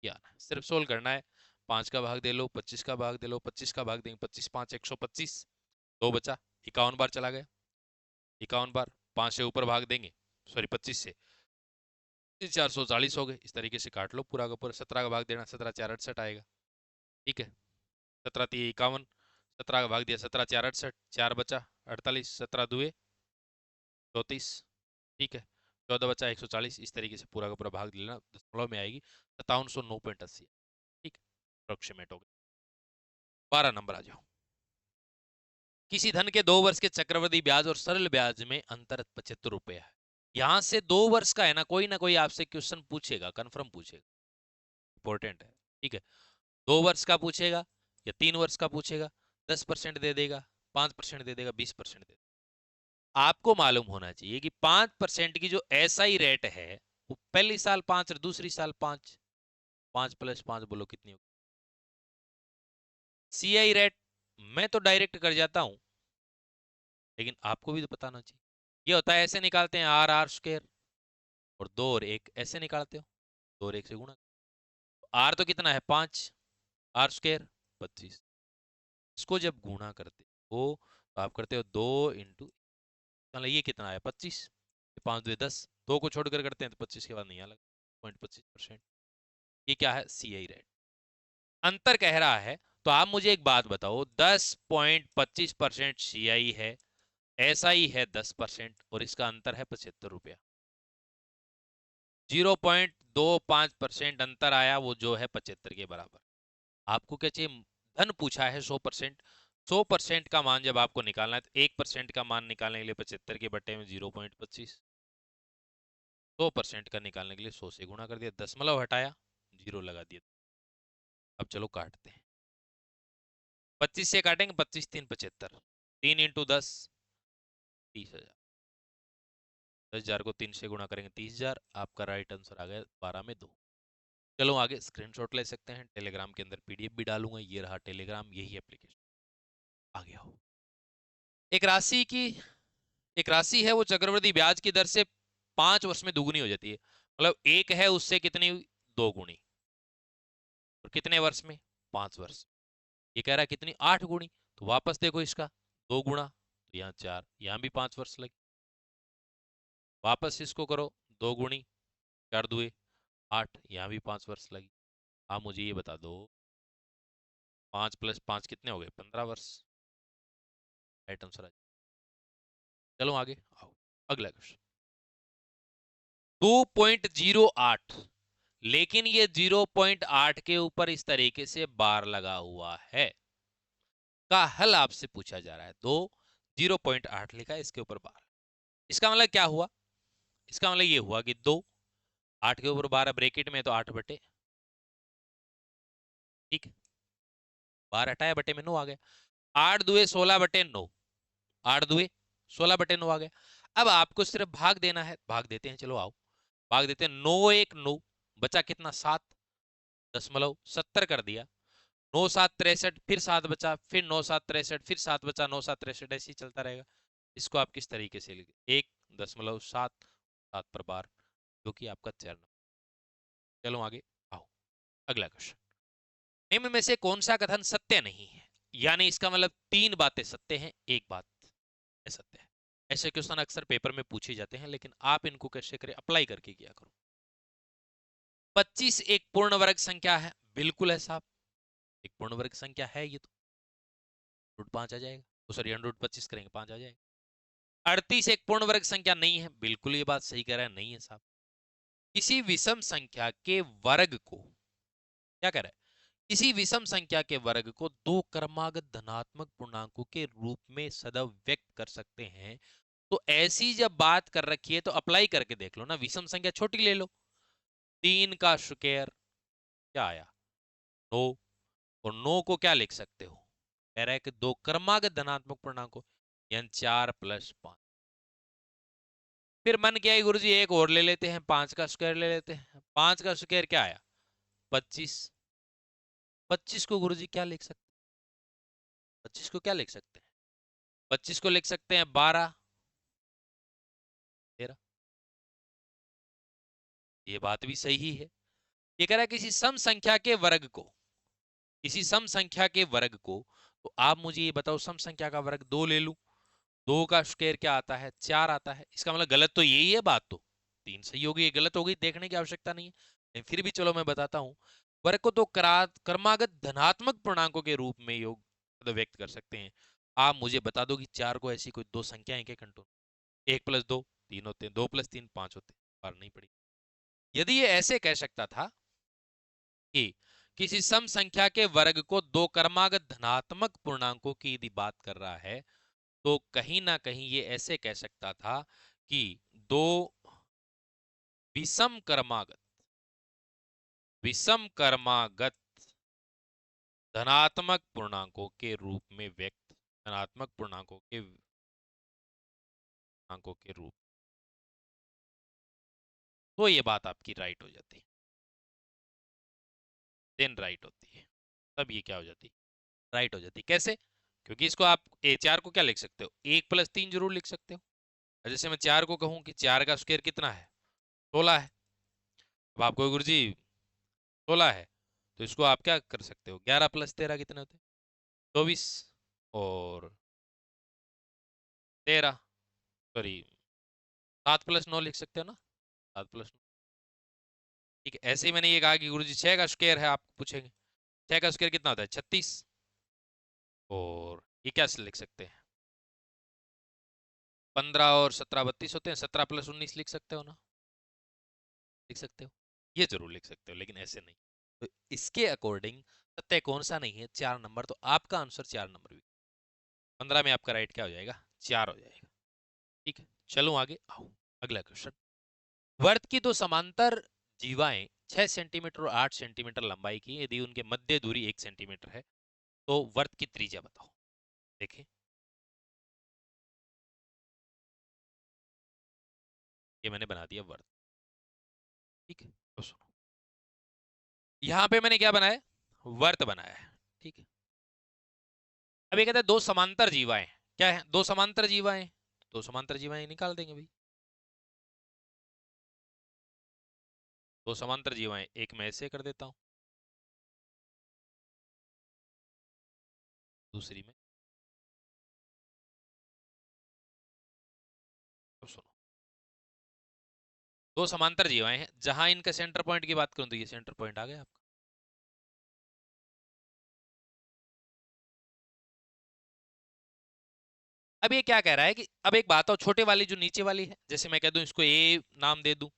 आना है। सिर्फ सोल्व करना है। 5 का भाग दे लो, 25 का भाग दे लो, 25 का भाग देंगे 25 5 125, 2 बचा, 51 बार चला गया। 51 बार 5 से ऊपर भाग देंगे, सॉरी 25 से 440 हो गए। इस तरीके से काट लो पूरा का पूरा। 17 का भाग देना, 17 4 68 आएगा। ठीक है, 17 3 51, 17 का भाग दिया 17 4 68, 4 बचा 48, 17 दुए 34। ठीक है, 14 बचा 140। इस तरीके से पूरा का पूरा भाग लेना, दशमलव में आएगी 5709.80। ठीक, अप्रोक्सीमेट हो गया। 12 नंबर आ जाओ। किसी धन के 2 वर्ष के चक्रवृद्धि ब्याज और सरल ब्याज में अंतर 75 रुपए है। यहां से 2 वर्ष का है ना कोई आपसे क्वेश्चन पूछेगा, कंफर्म पूछेगा, इंपॉर्टेंट है। ठीक है, 2 वर्ष का पूछेगा या 3 वर्ष का पूछेगा, 10% दे देगा, 5% दे देगा, 20% दे देगा। आपको मालूम होना चाहिए कि 5% की जो एसआई रेट है वो पहली साल 5 और दूसरी साल 5, 5 प्लस 5 बोलो कितनी होगी? सीआई रेट मैं तो डायरेक्ट कर जाता हूं, लेकिन आपको भी तो बताना चाहिए। ये होता है ऐसे निकालते हैं आर आर स्क्वायर, और 2 और 1 ऐसे निकालते हो, 2 और 1 से गुणा। आर तो कितना है 5, आर स्क्वायर 25। इसको जब गुणा करते हो तो आप करते हो 2 इंटू, मतलब ये कितना है 25, 5 2 10, 2 को छोड़कर करते हैं तो 25 के बाद नहीं आएगा 0.25%। ये क्या है? सी आई रेट। अंतर कह रहा है, तो आप मुझे एक बात बताओ, 10.25% सी आई है, ऐसा ही है 10%, और इसका अंतर है 75 रुपया। 0.25% अंतर आया, वो जो है 75 के बराबर। आपको क्या चाहिए? धन पूछा है 100%, 100% का मान जब आपको निकालना है तो 1% का मान निकालने के लिए 75 के बट्टे में 0.25, 100% का निकालने के लिए 100 से गुणा कर दिया, दशमलव हटाया, 0 लगा दिया। अब चलो काटते हैं, 25 से काटेंगे, 25 3 75, 3 इंटू 10 30,000, 10,000 को 3 से गुणा करेंगे 30,000। आपका राइट आंसर आ गया 12 में 2। चलो आगे स्क्रीनशॉट ले सकते हैं, टेलीग्राम के अंदर पीडीएफ भी डालूंगा, ये रहा टेलीग्राम, यही एप्लीकेशन। आगे आओ। एक राशि की एक राशि है, वो चक्रवृद्धि ब्याज की दर से 5 वर्ष में दुगुनी हो जाती है। मतलब एक है, उससे कितनी, 2 गुनी। और कितने वर्ष में, 5 वर्ष। ये कह रहा है कितनी, 8 गुनी। तो वापस देखो इसका 2 गुणा, तो यहाँ 4, यहाँ भी 5 वर्ष लगे। वापस इसको करो 2 गुणी, 4 दुए 8, यहाँ भी 5 वर्ष लगी। आप मुझे ये बता दो, 5 + 5 कितने हो गए, 15 वर्ष। Right answer. चलो आगे आओ, अगला क्वेश्चन। 2.08, लेकिन ये 0.8 के ऊपर इस तरीके से बार लगा हुआ है, का हल आपसे पूछा जा रहा है। 0.8 लिखा है, इसके ऊपर बार। इसका मतलब क्या हुआ, इसका मतलब ये हुआ कि 2, 8 के ऊपर 12 ब्रैकेट में, तो 8 बटे, ठीक है, 12 हटाया, बटे में 9 आ गया। 8 दुए 16 बटे 9, 8 दुए 16 बटे 9 आ गया। अब आपको सिर्फ भाग देना है, भाग देते हैं, चलो आओ भाग देते हैं। 9 1 9, बचा कितना, 7, 0.70 कर दिया। 9 7 63, फिर 7 बचा, फिर 9 7 63, फिर 7 बचा, 9 7 63, ऐसे ही चलता रहेगा। इसको आप किस तरीके से लिखे, 1.7 7 पर बार, जो कि आपका चरण। चलो आगे आओ, अगला क्वेश्चन। निम्न में से कौन सा कथन सत्य नहीं है, यानी इसका मतलब 3 बातें सत्य हैं, एक बात असत्य है। ऐसे क्वेश्चन अक्सर पेपर में पूछे जाते हैं, लेकिन आप इनको कैसे करें, अप्लाई करके किया करो। 25 एक पूर्ण वर्ग संख्या है, बिल्कुल है साहब, एक पूर्ण वर्ग संख्या है ये तो, √5 आ जाएगा, तो सॉरी 125 करेंगे 5 आ जाएगा। 38 एक पूर्ण वर्ग संख्या नहीं है, बिल्कुल ये बात सही कह रहा है, नहीं है साहब। किसी विषम संख्या के वर्ग को, क्या कह रहा है, किसी विषम संख्या के वर्ग को 2 क्रमागत धनात्मक पूर्णांकों के रूप में सदैव व्यक्त कर सकते हैं। तो ऐसी जब बात कर रखी है तो अप्लाई करके देख लो ना, विषम संख्या छोटी ले लो, 3 का स्क्वायर क्या आया, 9, और 9 को क्या लिख सकते हो, कह रहा है कि 2 क्रमागत धनात्मक पूर्णांकों, यानी 4 + 5। फिर मन किया गुरु जी एक और ले लेते हैं, 5 का स्क्वायर ले लेते हैं। 5 का स्क्वायर क्या आया, 25। 25 को गुरु जी क्या लिख सकते हैं, 25 को क्या लिख सकते हैं, 25 को लिख सकते हैं 12 13। ये बात भी सही है। ये कह रहा है किसी सम संख्या के वर्ग को, किसी सम संख्या के वर्ग को, तो आप मुझे ये बताओ, सम संख्या का वर्ग 2 ले लूं, 2 का स्क्वायर क्या आता है, 4 आता है। इसका मतलब गलत तो यही है बात, तो 3 सही होगी, ये गलत हो गई, देखने की आवश्यकता नहीं है, लेकिन फिर भी चलो मैं बताता हूं। वर्ग को तो क्रमागत धनात्मक पूर्णांकों के रूप में योग मतलब व्यक्त कर सकते हैं। आप मुझे बता दो कि 4 को ऐसी कोई 2 संख्याएं क्या कंटूर, 1 + 2 3 होते हैं, 2 + 3 5 होते हैं, बार नहीं पड़ी। यदि ये ऐसे कह सकता था कि किसी सम संख्या के वर्ग को 2 क्रमागत धनात्मक पूर्णांकों की यदि बात कर रहा है, तो कहीं ना कहीं ये ऐसे कह सकता था कि 2 विषम क्रमागत धनात्मक पूर्णांकों के रूप में व्यक्त, धनात्मक पूर्णांकों के रूप, तो ये बात आपकी राइट हो जाती है, देन राइट होती है, तब ये क्या हो जाती, राइट हो जाती। कैसे, क्योंकि इसको आप 4 को क्या लिख सकते हो, 1 + 3 जरूर लिख सकते हो। जैसे मैं 4 को कहूं कि 4 का स्क्वायर कितना है, 16 है। अब आपको गुरुजी 16 है, तो इसको आप क्या कर सकते हो, 11 + 13 कितने होते हैं, 24, और 13, सॉरी 7 + 9 लिख सकते हो ना, 7 + 9, ठीक है। ऐसे ही मैंने ये कहा कि गुरुजी 6 का स्क्वायर है, आप पूछेंगे 6 का स्क्वायर कितना होता है, 36, और ये क्या लिख सकते हैं, 15 और 17 32 होते हैं, 17 + 19 लिख सकते हो ना, लिख सकते हो, ये जरूर लिख सकते हो, लेकिन ऐसे नहीं। तो इसके अकॉर्डिंग सत्य कौन सा नहीं है, 4 नंबर, तो आपका आंसर 4 नंबर भी। 15 में आपका राइट क्या हो जाएगा, 4 हो जाएगा। ठीक है, चलो आगे आओ। अगला क्वेश्चन, वर्त की दो समांतर जीवाएं 6 सेंटीमीटर और 8 सेंटीमीटर लंबाई की, यदि उनके मध्य दूरी 1 सेंटीमीटर है तो वर्त की त्रिज्या बताओ। देखें, ये मैंने बना दिया वर्त। ठीक है, तो सुनो, यहां पे मैंने क्या बनाया, वर्त बनाया है। ठीक है, अब ये कहता है दो समांतर जीवाएं, क्या है, दो समांतर जीवाएं, दो समांतर जीवाएं निकाल देंगे भाई। दो समांतर जीवाएं, एक मैं ऐसे कर देता हूं, दूसरी में। अब सुनो, दो समांतर जीवाएं हैं, जहां इनका सेंटर पॉइंट की बात करूं तो ये सेंटर पॉइंट आ गया आपका। अब ये क्या कह रहा है कि अब एक बात हो, छोटे वाली जो नीचे वाली है, जैसे मैं कह दूं इसको ए नाम दे दूं,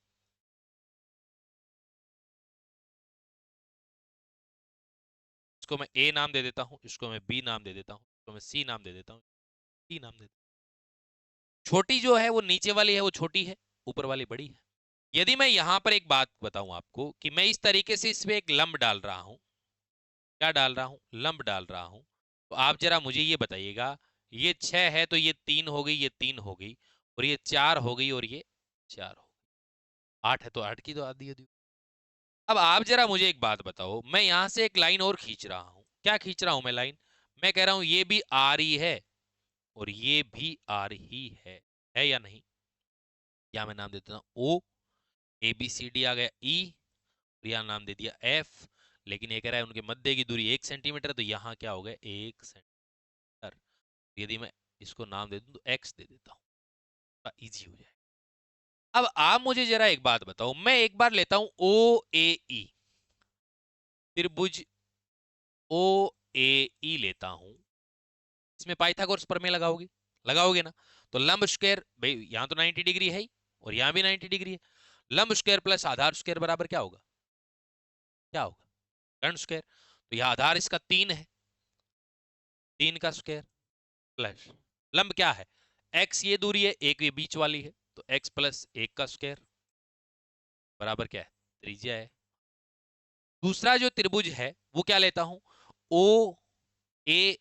इसको मैं ए नाम दे देता हूं, इसको मैं बी नाम दे देता हूं, इसको मैं सी नाम दे देता हूं, डी नाम दे देता हूं। छोटी जो है वो नीचे वाली है, वो छोटी है, ऊपर वाली बड़ी है। यदि मैं यहां पर एक बात बताऊं आपको कि मैं इस तरीके से इसमें एक लंब डाल रहा हूं, क्या डाल रहा हूं, लंब डाल रहा हूं, तो आप जरा मुझे ये बताइएगा, ये 6 है तो ये 3 हो गई, ये 3 हो गई, और ये 4 हो गई, और ये 4 हो गई, 8 है तो 8 की तो आधी आधी। अब आप जरा मुझे एक बात बताओ, मैं यहां से एक लाइन और खींच रहा हूं, क्या खींच रहा हूं मैं लाइन, मैं कह रहा हूं ये भी आ रही है और ये भी आ रही है या नहीं। या मैं नाम देता हूं ओ, ए बी सी डी आ गया ई, या नाम दे दिया एफ, लेकिन ये कह रहा है उनके मध्य की दूरी 1 सेंटीमीटर, तो यहाँ क्या हो गया 1 सेंटीमीटर। यदि मैं इसको नाम दे दूं तो एक्स दे देता हूँ, इजी हो जाए। अब आप मुझे जरा एक बात बताओ, मैं एक बार लेता हूं ओ ए ई, त्रिभुज ओ ए ई लेता हूं, इसमें पाइथागोरस प्रमेय लगाओगे, लगाओगे ना, तो लंब स्क्वायर भाई यहां तो 90 डिग्री है ही, और यहां भी 90 डिग्री है, लंब स्क्वायर प्लस आधार स्क्वायर बराबर क्या होगा, क्या होगा, कर्ण स्क्वायर। तो यह आधार इसका 3 है, 3 का स्क्वायर प्लस लंब क्या है, एक्स ये दूरी है, एक ये बीच वाली है, तो एक्स प्लस 1 का स्क्वायर बराबर क्या है, त्रिज्या है। दूसरा जो त्रिभुज है वो क्या लेता हूं, ओ ए,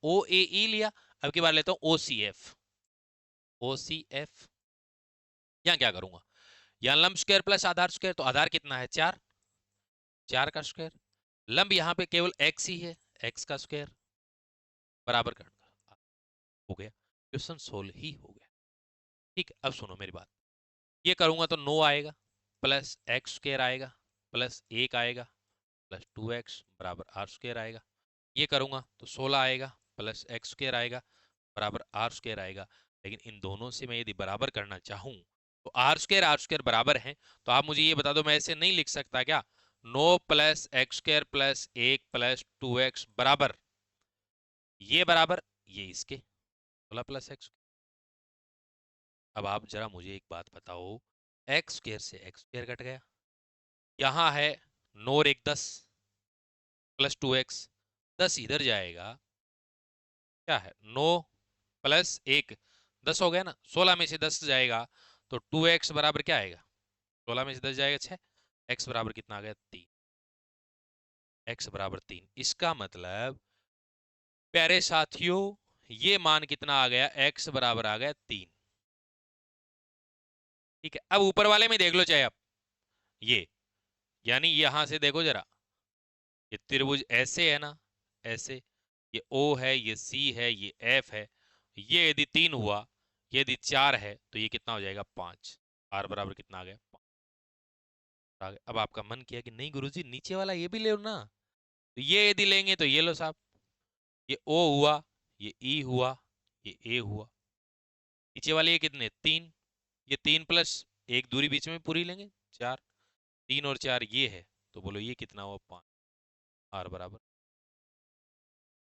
ओ ए ई लिया, अब की बार लेता हूं ओ सी एफ, ओ सी एफ। यहां क्या करूंगा, यहां लंब स्क्वायर प्लस आधार स्क्वायर, तो आधार कितना है 4, 4 का स्क्वायर, लंब यहां पे केवल एक्स ही है, एक्स का स्क्वायर बराबर करना, हो गया, क्वेश्चन सोल्व ही हो गया। ठीक है, अब सुनो मेरी बात, ये करूंगा तो 9 आएगा, प्लस एक्स स्क्वायर आएगा, प्लस 1 आएगा, प्लस 2x बराबर आर स्क्वायर आएगा। ये करूंगा तो 16 आएगा, प्लस एक्स स्क्वायर आएगा, बराबर आर स्क्वायर आएगा। लेकिन इन दोनों से मैं यदि बराबर करना चाहूं तो आर स्क्वायर बराबर है, तो आप मुझे ये बता दो, मैं ऐसे नहीं लिख सकता क्या, 9 plus x square plus 1 plus 2x बराबर, ये बराबर ये इसके 16 प्लस एक्स। अब आप जरा मुझे एक बात बताओ, एक्स स्क्वायर से एक्स स्क्वायर कट गया, यहाँ है 9 और 1 10 प्लस 2x, 10 इधर जाएगा, क्या है 9 प्लस 1 10 हो गया ना, 16 में से 10 जाएगा तो 2x बराबर क्या आएगा, 16 में से 10 जाएगा 6, x बराबर कितना आ गया 3, x बराबर 3। इसका मतलब प्यारे साथियों ये मान कितना आ गया, x बराबर आ गया 3। ठीक है, अब ऊपर वाले में देख लो चाहे आप, ये यानी यहां से देखो जरा, ये त्रिभुज ऐसे है ना, ऐसे, ये O है, ये C है, ये F है, ये यदि 3 हुआ, ये यदि 4 है तो ये कितना हो जाएगा 5, R बराबर कितना आ गया 5 आ गया। अब आपका मन किया कि नहीं गुरुजी नीचे वाला ये भी ले लो ना, तो ये यदि लेंगे तो ये लो साहब, ये O हुआ, ये E हुआ, ये A हुआ, नीचे वाले ये कितने 3, ये 3 प्लस एक दूरी बीच में पूरी लेंगे 4, 3 और 4 ये है, तो बोलो ये कितना हुआ 5, R बराबर,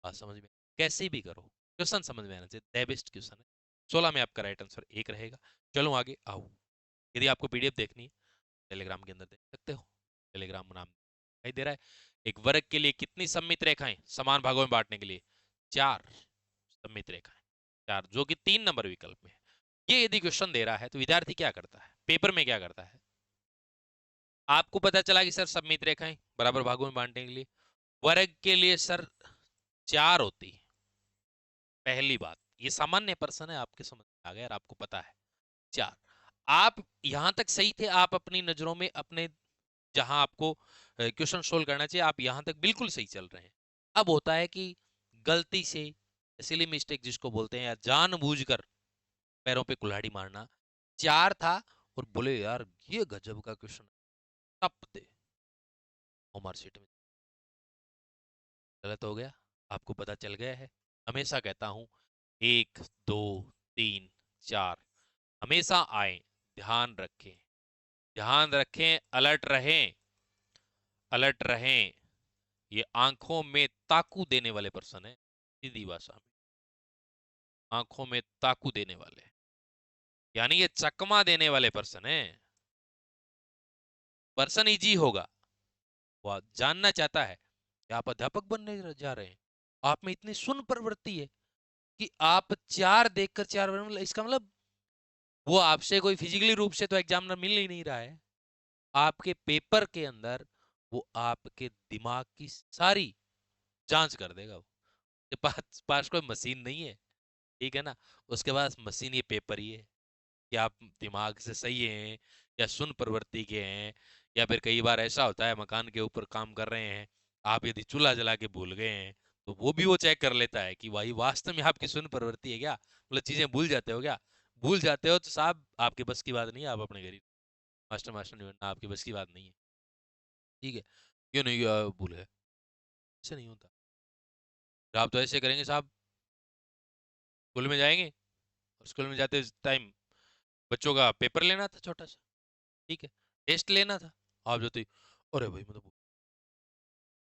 बात समझ में, कैसे भी करो क्वेश्चन समझ में आना चाहिए, द बेस्ट क्वेश्चन है। 16 में आपका राइट आंसर 1 रहेगा। चलो आगे आओ, यदि आपको पीडीएफ देखनी है टेलीग्राम के अंदर देख सकते हो, टेलीग्राम नाम दिखाई दे रहा है। एक वर्ग के लिए कितनी सममित रेखाएं समान भागों में बांटने के लिए 4, सममित रेखाएं, 4, जो कि 3 नंबर विकल्प में है। ये यदि क्वेश्चन दे रहा है तो विद्यार्थी क्या करता है, पेपर में क्या करता है? आपको पता चला कि सर सममित रेखाएं बराबर भागों में बांटने के लिए वर्ग के लिए सर 4 होती है। पहली बात, ये सामान्य प्रश्न है, आपके समझ में आ गया और आपको पता है 4। आप यहां तक सही थे, आप अपनी नजरों में अपने जहां आपको क्वेश्चन सोल्व करना चाहिए आप यहां तक बिल्कुल सही चल रहे हैं। अब होता है कि गलती से, सिली मिस्टेक जिसको बोलते हैं, या जानबूझकर पैरों पे कुल्हाड़ी मारना, 4 था और बोले यार ये गजब का क्वेश्चन, टप दे मार्कशीट में, गलत हो गया। आपको पता चल गया है। हमेशा कहता हूं 1 2 3 4 हमेशा आए, ध्यान रखें, ध्यान रखें, अलर्ट रहें, अलर्ट रहें। ये आंखों में ताकू देने वाले पर्सन है, सीधी भाषा में आंखों में ताकू देने वाले, यानी ये चकमा देने वाले पर्सन है। पर्सन इजी होगा, वो जानना चाहता है कि आप अध्यापक बनने जा रहे हैं, आप में इतनी सुन प्रवृत्ति है कि आप 4 देखकर 4, इसका मतलब वो आपसे कोई फिजिकली रूप से तो एग्जामिनर मिल ही नहीं रहा है, आपके पेपर के अंदर वो आपके दिमाग की सारी जांच कर देगा। वो के पास कोई मशीन नहीं है, ठीक है ना, उसके पास मशीन ये पेपर ही है कि आप दिमाग से सही हैं या सुन प्रवृत्ति के हैं। या फिर कई बार ऐसा होता है मकान के ऊपर काम कर रहे हैं, आप यदि चूल्हा जला के भूल गए हैं तो वो भी वो चेक कर लेता है कि भाई वास्तव में आपकी सुन प्रवृत्ति है क्या, मतलब चीजें भूल जाते हो क्या। भूल जाते हो तो साहब आपके बस की बात नहीं है, आप अपने गरीब मास्टर मास्टर नहीं बनना, आपकी बस की बात नहीं है, ठीक है। क्यों नहीं भूल गए, ऐसे नहीं होता। तो आप तो ऐसे करेंगे साहब, स्कूल में जाएंगे और स्कूल में जाते टाइम बच्चों का पेपर लेना था छोटा सा, ठीक है, टेस्ट लेना था, आप जो तो अरे भाई मतलब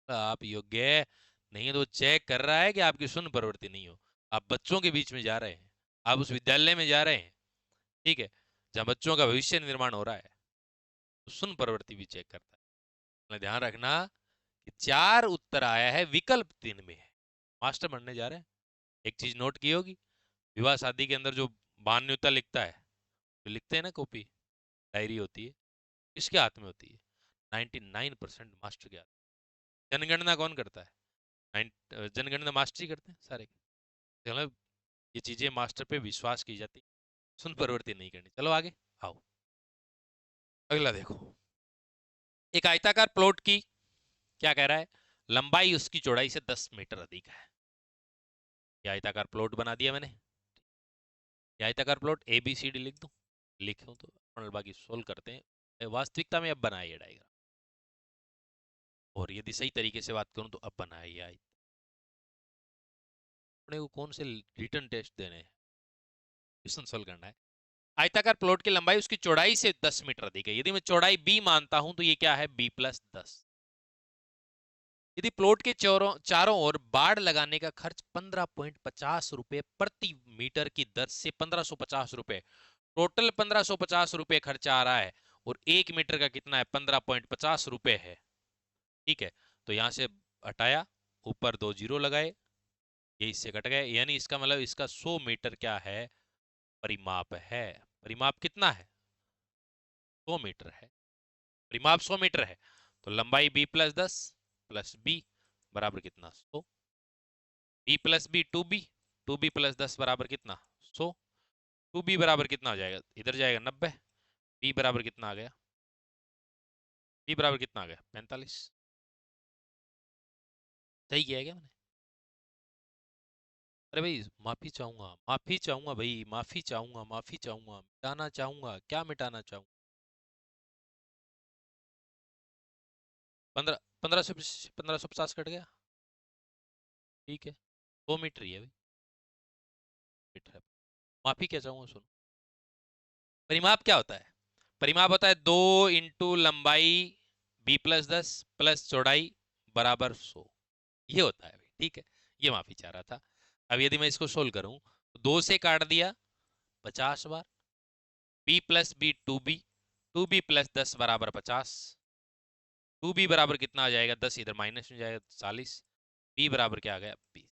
आप योग्य नहीं है तो चेक कर रहा है कि आपकी सुन प्रवृत्ति नहीं हो। आप बच्चों के बीच में जा रहे हैं, आप उस विद्यालय में जा रहे हैं, ठीक है, जहाँ बच्चों का भविष्य निर्माण हो रहा है, तो सुन प्रवृत्ति भी चेक करता है। मतलब ध्यान रखना कि 4 उत्तर आया है, विकल्प 3 में है, मास्टर बनने जा रहे हैं। एक चीज नोट की होगी, विवाह शादी के अंदर जो मान्यता लिखता है, जो लिखते हैं ना कॉपी, डायरी होती है, किसके हाथ में होती है? 99% मास्टर के हाथ। जनगणना कौन करता है? जनगणना मास्टर ही करते हैं सारे। मतलब ये चीजें मास्टर पे विश्वास की जाती, सुन प्रवृत्ति नहीं करनी। चलो आगे आओ, अगला देखो। एक आयताकार प्लॉट की क्या कह रहा है, लंबाई उसकी चौड़ाई से 10 मीटर अधिक है। ये आयताकार प्लॉट बना दिया मैंने, ये आयताकार plot A B C D लिख दूं, लिखूं तो अपन बाकी सोल्व करते हैं। वास्तविकता में अब बनाया ये डायग्राम, और यदि सही तरीके से बात करूं तो अब बनाया ये अपने को कौन से रिटर्न टेस्ट देने हैं, क्वेश्चन सोल्व करना है। आयताकार प्लॉट की लंबाई उसकी चौड़ाई से 10 मीटर अधिक है। यदि मैं चौड़ाई b मानता हूं तो ये क्या है, b+10। यदि प्लॉट के चारों ओर बाड़ लगाने का खर्च 15.50 रुपए प्रति मीटर की दर से 1550 रुपए, टोटल 1550 रुपए खर्चा आ रहा है, और 1 मीटर का कितना है, 15.50 रुपए है, ठीक है। तो यहां से हटाया, ऊपर 2 जीरो लगाए, ये इससे कट गए, यानी इसका मतलब इसका 100 मीटर क्या है, परिमाप है। परिमाप कितना है, 100 मीटर है। परिमाप 100 मीटर है, तो लंबाई b+10 प्लस बी बराबर कितना, 100। b plus B 2b, 2b+10 बराबर कितना, 100। 2b बराबर कितना हो जाएगा, इधर जाएगा 90, b बराबर कितना आ गया, b बराबर कितना आ गया, 45। सही किया है क्या मैंने? अरे भाई माफी चाहूंगा, माफी चाहूंगा भाई, माफी चाहूंगा, माफी चाहूंगा, मिटाना चाहूंगा, क्या मिटाना चाहूंगा? 1550 कट गया, ठीक है, 2 मीटर ही है भाई, मीटर है। माफी क्या चाहूंगा, सुनो। परिमाप क्या होता है, परिमाप होता है 2 लंबाई b+10 प्लस चौड़ाई बराबर 100, ये होता है भाई, ठीक है। ये माफी चाह रहा था। अब यदि मैं इसको सोल्व करूं तो 2 से काट दिया 50 बार, b plus B 2b, 2b+10 बराबर 50, 2b बराबर कितना आ जाएगा, 10 इधर माइनस में जाएगा 40, b बराबर क्या आ गया, 20।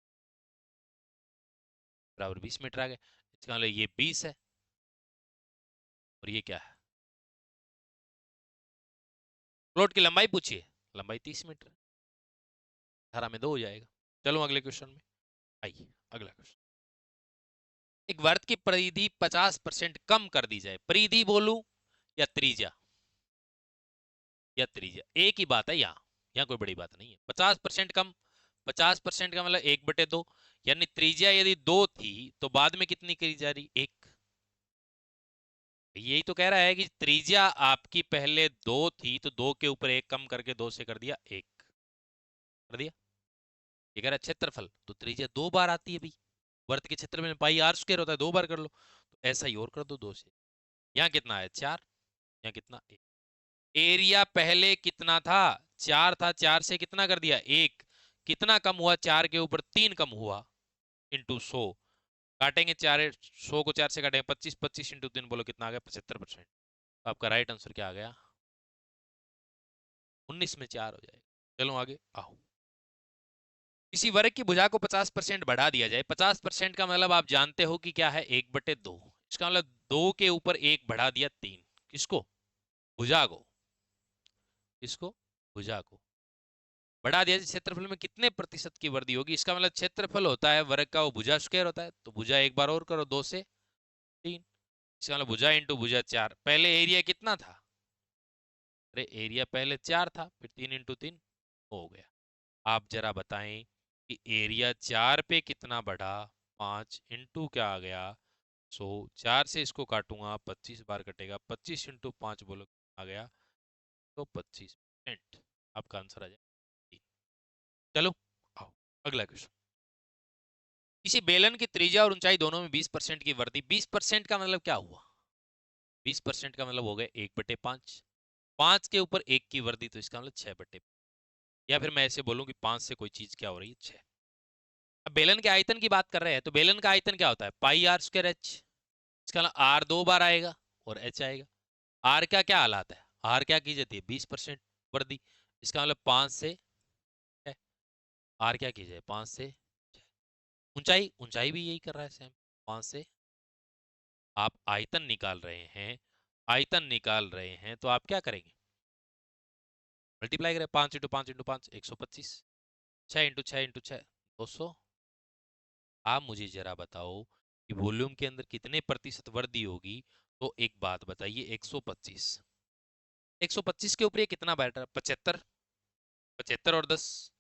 बराबर 20 मीटर आ गए। इसका मतलब ये 20 है और ये क्या है, प्लॉट की लंबाई पूछिए, लंबाई 30 मीटर, 18 में 2 हो जाएगा। चलो अगले क्वेश्चन में आइए। अगला क्वेश्चन, एक वर्त की परिधि 50% कम कर दी जाए, परिधि बोलूं या त्रिज्या, या त्रिज्या एक ही बात है यहाँ, यहाँ कोई बड़ी बात नहीं है। 50% कम, 50% का मतलब 1/2, यानी त्रिज्या यदि 2 थी तो बाद में कितनी करी जा रही, 1। यही तो कह रहा है कि त्रिज्या आपकी पहले 2 थी तो 2 के ऊपर 1 कम करके 2 से कर दिया 1, कर दिया। ये कह रहा है क्षेत्रफल, तो त्रिज्या 2 बार आती है भाई, वर्त के क्षेत्र में पाई आर स्क्वायर होता है, 2 बार कर लो, तो ऐसा ही और कर दो 2 से। यहाँ कितना है 4, यहाँ कितना 1। एरिया पहले कितना था, 4 था, 4 से कितना कर दिया 1, कितना कम हुआ 4 के ऊपर 3 कम हुआ, इंटू 100, काटेंगे 4, 100 को 4 से काटेंगे 25, 25 इंटू 3 बोलो कितना आ गया 75%। आपका राइट आंसर क्या आ गया, 19 में 4 हो जाएगा। चलो आगे आओ। किसी वर्ग की भुजा को 50% बढ़ा दिया जाए, 50% का मतलब आप जानते हो कि क्या है 1/2, इसका मतलब 2 के ऊपर 1 बढ़ा दिया 3, किसको, भुजा को, किसको, भुजा को बढ़ा दिया। क्षेत्रफल में कितने प्रतिशत की वृद्धि होगी, इसका मतलब क्षेत्रफल होता है वर्ग का, वो भुजा स्क्वायर होता है, तो भुजा एक बार और करो 2 से 3, इसका मतलब भुजा इंटू भुजा 4। पहले एरिया कितना था, अरे एरिया पहले 4 था, फिर 3 इंटू 3 हो गया। आप जरा बताएं कि एरिया 4 पे कितना बढ़ा, 5 इंटू क्या आ गया 100, 4 से इसको काटूंगा 25 बार कटेगा, 25 इंटू 5 बोलो कितना आ गया, तो 25%। आपका आंसर आ जाए। चलो आओ अगला क्वेश्चन, किसी बेलन की त्रिज्या और ऊंचाई दोनों में 20% की वृद्धि, 20% का मतलब क्या हुआ, 20% का मतलब हो गया 1/5, 5 के ऊपर 1 की वृद्धि, तो इसका मतलब 6/5, या फिर मैं ऐसे बोलूं कि 5 से कोई चीज क्या हो रही है 6। अब बेलन के आयतन की बात कर रहे हैं, तो बेलन का आयतन क्या होता है पाई आर स्क्वायर एच, इसका मतलब आर 2 बार आएगा और एच आएगा। आर का क्या हालात है, आर क्या की जाती है 20% वृद्धि, इसका मतलब 5 से है, आर क्या की जाए 5 से। ऊंचाई, ऊंचाई भी यही कर रहा है सेम, 5 से। आप आयतन निकाल रहे हैं, आयतन निकाल रहे हैं तो आप क्या करेंगे, मल्टीप्लाई करें, 5 इंटू 5 इंटू 5 125, 6 इंटू 6 इंटू 6 200। आप मुझे जरा बताओ कि वॉल्यूम के अंदर कितने प्रतिशत वृद्धि होगी, तो एक बात बताइए 125, 125 के ऊपर ये कितना बैठ रहा है 75, 75 और 10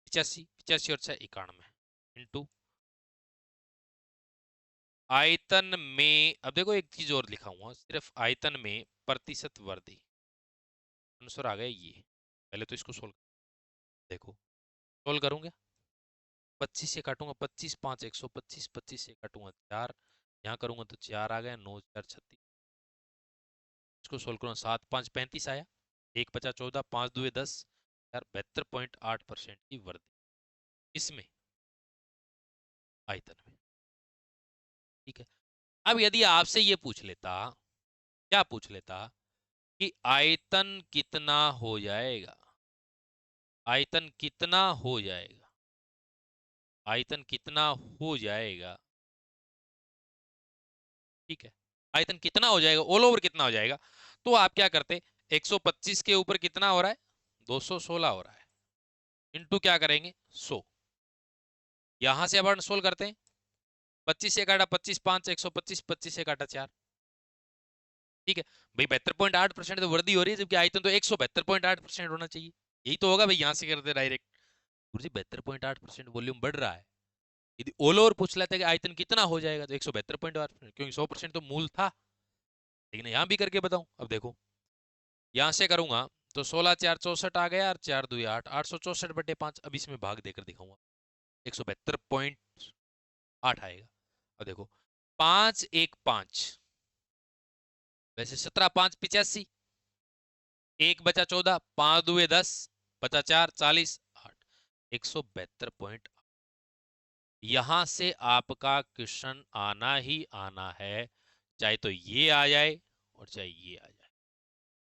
85, 85 और 6 91 इंटू आयतन में। अब देखो एक चीज और लिखा हुआ, सिर्फ आयतन में प्रतिशत वृद्धि, आंसर आ गया ये। पहले तो इसको सोल्व, देखो सोल्व करूंगा, 25 से काटूंगा 25, 5 125, 25 से काटूंगा 4, यहाँ करूंगा तो 4 आ गया, 9 4 36, इसको सोल्व करूंगा 7 5 35 आया, 1 50 14, 5 2 10, यार 72.8% की वृद्धि इसमें, आयतन में। ठीक है, अब यदि आपसे ये पूछ लेता, क्या पूछ लेता कि आयतन कितना हो जाएगा, आयतन कितना हो जाएगा, आयतन कितना हो जाएगा, ठीक है, आयतन कितना हो जाएगा ऑल ओवर कितना हो जाएगा, तो आप क्या करते, 125 के ऊपर कितना हो रहा है 216 हो रहा है, इनटू क्या करेंगे 100, यहां से अपन सोल्व करते हैं, 25 से काटा 25 5 125, 25 से काटा 4, ठीक है भाई 72.8% तो वृद्धि हो रही है, जबकि आयतन तो 172.8% होना चाहिए, यही तो होगा भाई, यहां से करते डायरेक्ट, गुरुजी 72.8% वॉल्यूम बढ़ रहा है, यदि ऑल ओवर पूछ लेते कि आयतन कितना हो जाएगा तो 172.8%, क्योंकि 100% तो मूल था, लेकिन यहां भी करके बताऊं, अब देखो यहां से करूंगा तो 16 4 64 आ गया और 4 2 8, 864/5, अब इसमें भाग देकर दिखाऊंगा 172.8 आएगा। अब देखो 5 1 5, वैसे 17 5 85, 1 बचा 14, 5 2 10, बचा 4 40 8, 172.8, यहां से आपका क्वेश्चन आना ही आना है, चाहे तो ये आ जाए और चाहे ये आ जाए।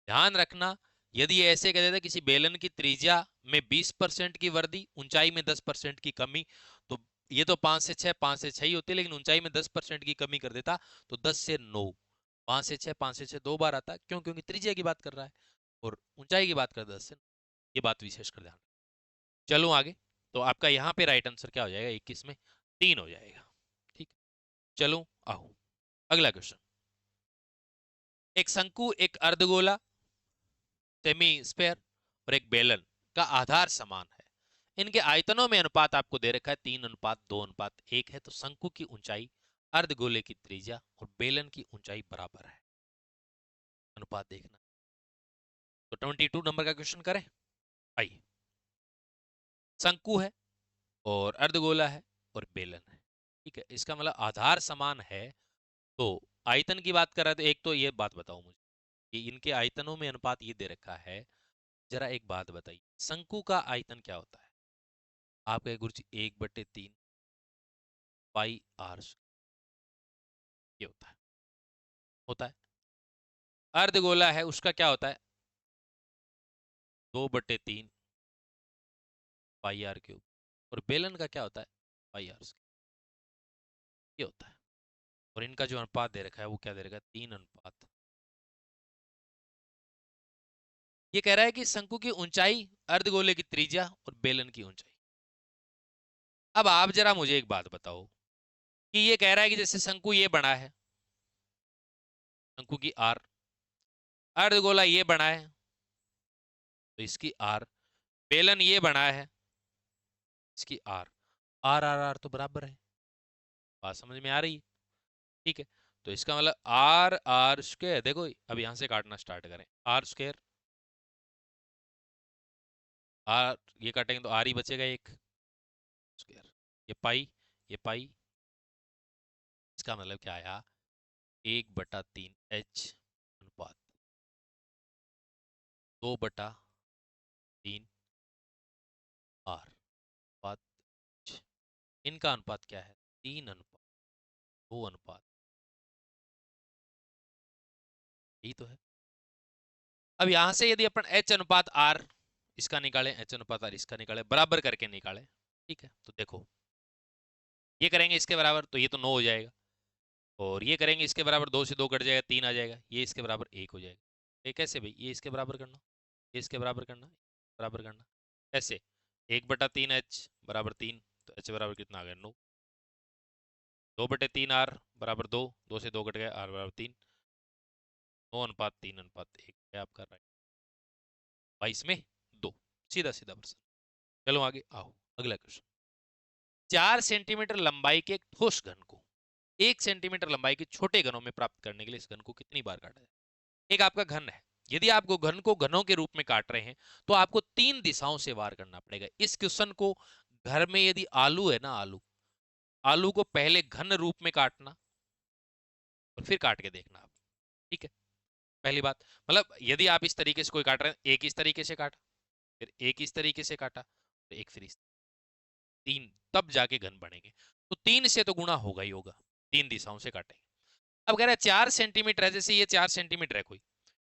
ध्यान रखना, यदि ऐसे कह देता किसी बेलन की त्रिज्या में 20% की वृद्धि, ऊंचाई में 10% की कमी, तो ये तो 5 से 6 ही होती है, लेकिन ऊंचाई में 10% की कमी कर देता तो 10 से 9, 5 से 6 2 बार आता। क्यों? क्योंकि त्रिज्या की बात कर रहा है और ऊंचाई की बात कर रहा है 10 से 9। ये बात विशेष कर ध्यान। चलो आगे। तो आपका यहाँ पे राइट आंसर क्या हो जाएगा? 21 में 3 हो जाएगा। ठीक, चलो आओ अगला क्वेश्चन। एक शंकु, एक अर्धगोला सेमी स्फेयर और एक बेलन का आधार समान है। इनके आयतनों में अनुपात आपको दे रखा है 3:2:1 है। तो शंकु की ऊंचाई, अर्धगोले की त्रिज्या और बेलन की ऊंचाई बराबर है। अनुपात देखना। तो 22 नंबर का क्वेश्चन करें। आइए, शंकु है और अर्धगोला है और बेलन है। ठीक है, इसका मतलब आधार समान है। तो आयतन की बात कर रहा है, तो एक तो ये बात बताओ मुझे कि इनके आयतनों में अनुपात ये दे रखा है। जरा एक बात बताइए, शंकु का आयतन क्या होता है? आप कहे गुरुजी 1/3 पाई आर, ये होता है। अर्धगोला है, उसका क्या होता है? 2/3 पाई आर क्यूब। और बेलन का क्या होता है? पाई आर स्क्वायर, ये होता है। और इनका जो अनुपात दे रखा है वो क्या दे रखा है? 3:। ये कह रहा है कि शंकु की ऊंचाई, अर्धगोले की त्रिज्या और बेलन की ऊंचाई। अब आप जरा मुझे एक बात बताओ कि ये कह रहा है कि जैसे शंकु ये बना है, शंकु की आर, अर्धगोला ये बना है तो इसकी आर, बेलन ये बना है इसकी आर, आर आर आर तो बराबर है। बात समझ में आ रही है? ठीक है, तो इसका मतलब आर आर स्क्वायर, देखो अब यहां से काटना स्टार्ट करें। आर स्क्वायर, आर ये काटेंगे तो आर ही बचेगा एक स्क्वायर। ये पाई, इसका मतलब क्या आया? 1/3 एच अनुपात 2/3 आर अनुपात H। इनका अनुपात क्या है? 3:2। यही तो है। अब यहां से यदि अपन H अनुपात आर इसका निकालें, H अनुपात आर इसका निकालें, बराबर करके निकालें। ठीक है, तो देखो ये करेंगे इसके बराबर तो ये तो 9 हो जाएगा, और ये करेंगे इसके बराबर 2 से 2 कट जाएगा 3 आ जाएगा, ये इसके बराबर 1 हो जाएगा। ये कैसे भाई? ये इसके बराबर करना, ये इसके बराबर करना, बराबर करना, कैसे? 1/3 एच बराबर 3, तो एच बराबर कितना आ गया? 9। 2/3 आर बराबर 2, 2 से 2 कट गया, आर बराबर 3, 9:3:1 है आपका राइट। 22 में 2, सीधा सीधा प्रश्न। चलो आगे आओ अगला क्वेश्चन। 4 सेंटीमीटर लंबाई के एक ठोस घन को 1 सेंटीमीटर लंबाई के छोटे घनों में प्राप्त करने के लिए इस घन को कितनी बार काटा जाए? एक आपका घन है, यदि आपको घन को घनों के रूप में काट रहे हैं तो आपको 3 दिशाओं से वार करना पड़ेगा। इस क्वेश्चन को घर में यदि आलू है ना, आलू, आलू को पहले घन रूप में काटना और फिर काट के देखना आप। ठीक है, पहली बात, मतलब यदि आप इस तरीके से कोई काट रहे हैं, एक इस तरीके से काटा, फिर एक इस तरीके से काटा, तो एक फिर इस, 3, तब जाके घन बनेंगे। तो 3 से तो गुणा होगा ही होगा, 3 दिशाओं से काटेंगे। अब कह रहा है 4 सेंटीमीटर है, जैसे ये 4 सेंटीमीटर है, कोई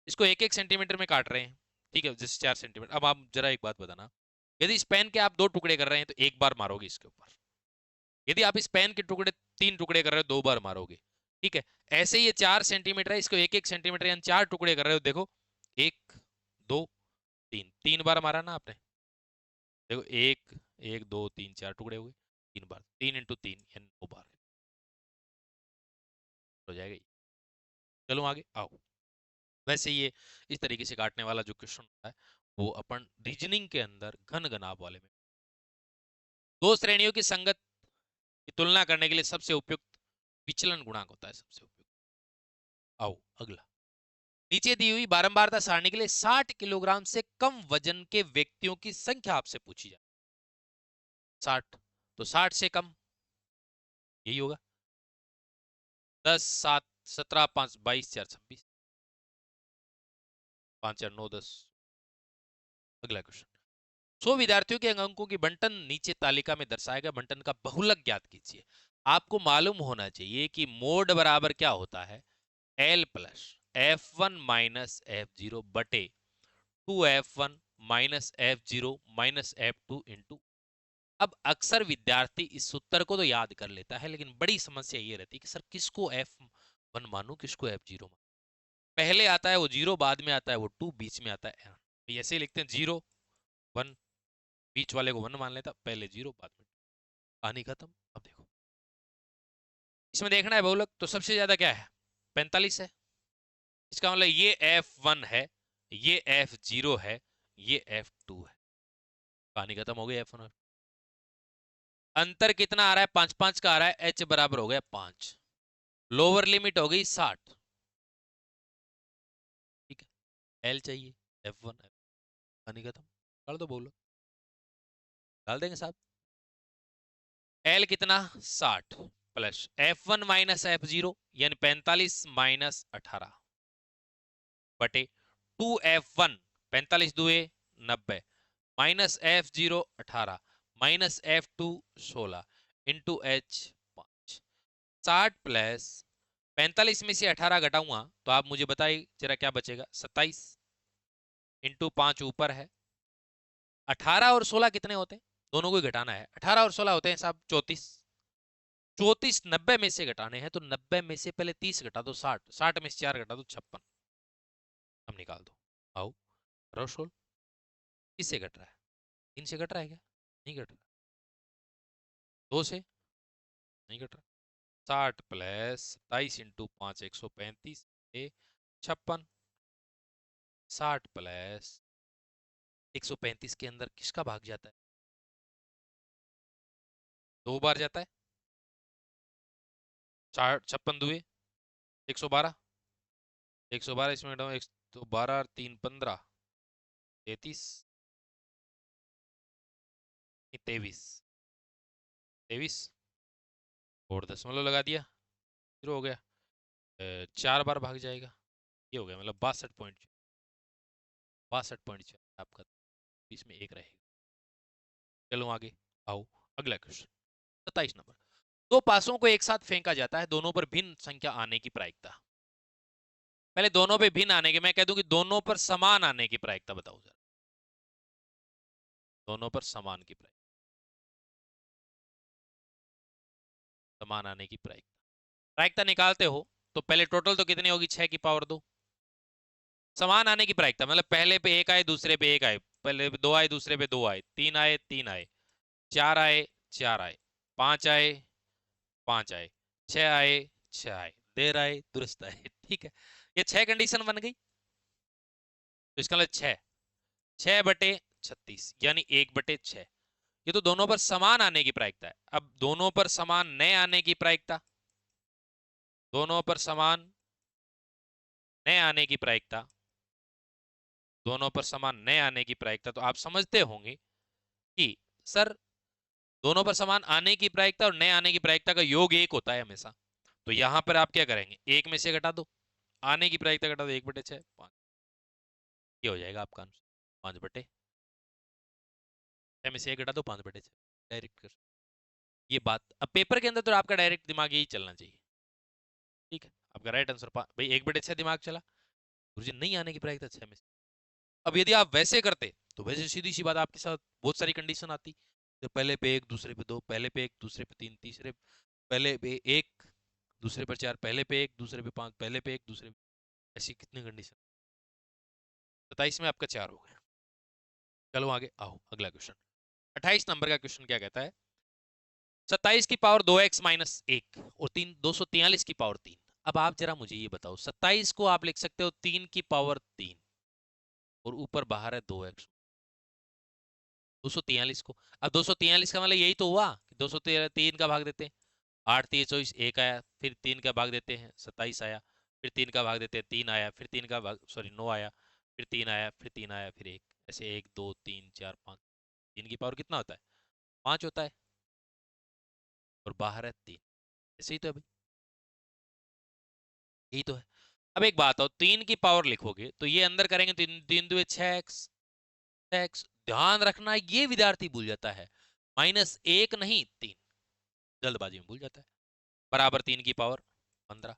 इसको 1-1 सेंटीमीटर में काट रहे हैं। ठीक है, जैसे 4 सेंटीमीटर। अब आप जरा एक बात बताना, यदि इस पेन के आप 2 टुकड़े कर रहे हैं तो एक बार मारोगे इसके ऊपर, यदि आप इस पेन के टुकड़े 3 टुकड़े कर रहे हो 2 बार मारोगे। ठीक है, ऐसे ये 4 सेंटीमीटर है, इसको 1-1 सेंटीमीटर यानी 4 टुकड़े कर रहे हो, देखो 1 2 3, 3 बार मारा ना आपने, देखो 1 1 2 3 4 टुकड़े हो गए, 3 बार, 3 × 3 यानी 9 बार हो जाएगा ये। चलो आगे आओ। वैसे ये इस तरीके से काटने वाला जो क्वेश्चन होता है वो अपन रीजनिंग के अंदर घन घनाभ वाले में, दो श्रेणियों की संगत की तुलना करने के लिए सबसे उपयुक्त विचलन गुणांक होता है, सबसे उपयुक्त। आओ अगला। नीचे दी हुई बारंबारता सारणी के लिए 60 किलोग्राम से कम वजन के व्यक्तियों की संख्या आपसे पूछी जाए। 60, तो 60 से कम यही होगा। 10 7 17 5 22 4 26, 5 4 9 10। अगला क्वेश्चन। 100 विद्यार्थियों के अंकों की बंटन नीचे तालिका में दर्शाया गया बंटन का बहुलक ज्ञात कीजिए। आपको मालूम होना चाहिए कि मोड बराबर क्या होता है? L plus F1 minus F0 बटे 2F1 minus F0 minus F2 into अब अक्सर विद्यार्थी इस सूत्र को तो याद कर लेता है, लेकिन बड़ी समस्या ये रहती है कि सर किसको F1 मानूं, किसको F0 मानूं। पहले आता है वो 0, बाद में आता है वो 2, बीच में आता है तो ऐसे ही लिखते हैं 0 1, बीच वाले को 1 मान लेता, पहले 0 बाद में कहानी खत्म। अब देखो इसमें देखना है बहुलक, तो सबसे ज्यादा क्या है 45 है, इसका मतलब ये F1 है, ये F0 है, ये F2 है, कहानी खत्म हो गई F1 और अंतर कितना आ रहा है 5 5 का आ रहा है, H बराबर हो गया 5, लोअर लिमिट हो गई 60, ठीक है। L चाहिए F1 कहानी खत्म, कर दो बोलो, डाल देंगे साहब। L कितना 60 प्लस F1 माइनस F0 यानी 45 माइनस 18 बटे 2F1, 45 दुए 90 minus F0 18 minus F2 16 into H 5, 60 plus 45 में से 18 घटाऊंगा तो आप मुझे बताइए जरा क्या बचेगा, 27 इंटू 5 ऊपर है, 18 और 16 कितने होते हैं, दोनों को घटाना है, 18 और 16 होते हैं साहब 34, 34 90 में से घटाने हैं तो 90 में से पहले 30 घटा दो 60, 60 में से 4 घटा दो 56, हम निकाल दो, आओ रोशोल किससे घट रहा है, 3 से घट रहा है क्या, नहीं घट रहा, 2 से नहीं घट रहा, 60 प्लस 27 इंटू 5 135 56, 60 प्लस 135 के अंदर किसका भाग जाता है, 2 बार जाता है, 56 दुए 112, 112 इसमें घटाओ 112 और 3 15 33 23 23 और दशमलव लगा दिया, जीरो हो गया, 4 बार भाग जाएगा, ये हो गया मतलब 62.4, 62.4 आपका, इसमें एक रहेगा। चलो आगे आओ, अगला क्वेश्चन 27 नंबर, दो पासों को एक साथ फेंका जाता है, दोनों पर भिन्न संख्या आने की प्रायिकता, पहले दोनों पे भिन्न आने की, मैं कह दूं कि दोनों पर समान आने की प्रायिकता बताओ जरा, दोनों पर समान की प्रायिकता, समान आने की प्रायिकता, प्रायिकता निकालते हो तो पहले टोटल तो कितनी होगी 6 की पावर 2, समान आने की प्रायिकता मतलब पहले पे एक आए दूसरे पे एक आए, पहले पे 2 आए दूसरे पे 2 आए, 3 आए 3 आए, 4 आए 4 आए, 5 आए 5 आए, 6 आए 6 आए, देर आए दुरुस्त आए ठीक है, ये 6 कंडीशन बन गई, तो इसका मतलब 6, 6 बटे 36 यानी 1/6, ये तो दोनों पर समान आने की प्रायिकता है। अब दोनों पर समान न आने की प्रायिकता, दोनों पर समान न आने की प्रायिकता, दोनों पर समान न आने की प्रायिकता, तो आप समझते होंगे कि सर दोनों पर समान आने की प्रायिकता और न आने की प्रायिकता का योग 1 होता है हमेशा, तो यहां पर आप क्या करेंगे, 1 में से घटा दो, आने की प्रायिकता घटा दो 1/6 5, ये हो जाएगा आपका आंसर 5/6 में से 1 घटा दो 5/6, डायरेक्ट कर, ये बात अब पेपर के अंदर तो आपका डायरेक्ट दिमाग यही चलना चाहिए, ठीक है, आपका राइट आंसर भाई 1/6 दिमाग चला, गुरुजी नहीं आने की प्रायिकता 6 में से, अब यदि आप वैसे करते तो वैसे सीधी सी बात आपके साथ बहुत सारी कंडीशन आती, तो पहले पे 1 दूसरे पे 2, पहले पे 1 दूसरे पे 3, तीसरे पहले पे 1 दूसरे पर 4, पहले पे 1 दूसरे पे 5, पहले पे 1 दूसरे पे, ऐसी कितनी कंडीशन, 27 में आपका 4 हो गया। चलो आगे आओ अगला क्वेश्चन 28 नंबर का क्वेश्चन क्या कहता है, 27 की पावर 2x माइनस 1 और 243 की पावर 3, अब आप जरा मुझे ये बताओ 27 को आप लिख सकते हो 3 की पावर 3 और ऊपर बाहर है 2x, 243 को, अब 243 का मतलब यही तो हुआ कि 203 का भाग देते हैं, 8 3 24 1 आया, फिर 3 का भाग देते हैं 27 आया, फिर 3 का भाग देते हैं 3 आया, फिर 3 का भाग सॉरी 9 आया, फिर 3 आया, फिर 3 आया, फिर 1, ऐसे 1 2 3 4 5, 3 की पावर कितना होता है 5 होता है और बाहर है 3, ऐसे ही तो है भाई, यही तो है। अब एक बात हो, 3 की पावर लिखोगे तो ये अंदर करेंगे 3 3 2 6x, 6x, ध्यान रखना ये विद्यार्थी भूल जाता है, -1 नहीं 3, जल्दबाजी में भूल जाता है, बराबर 3 की पावर 15,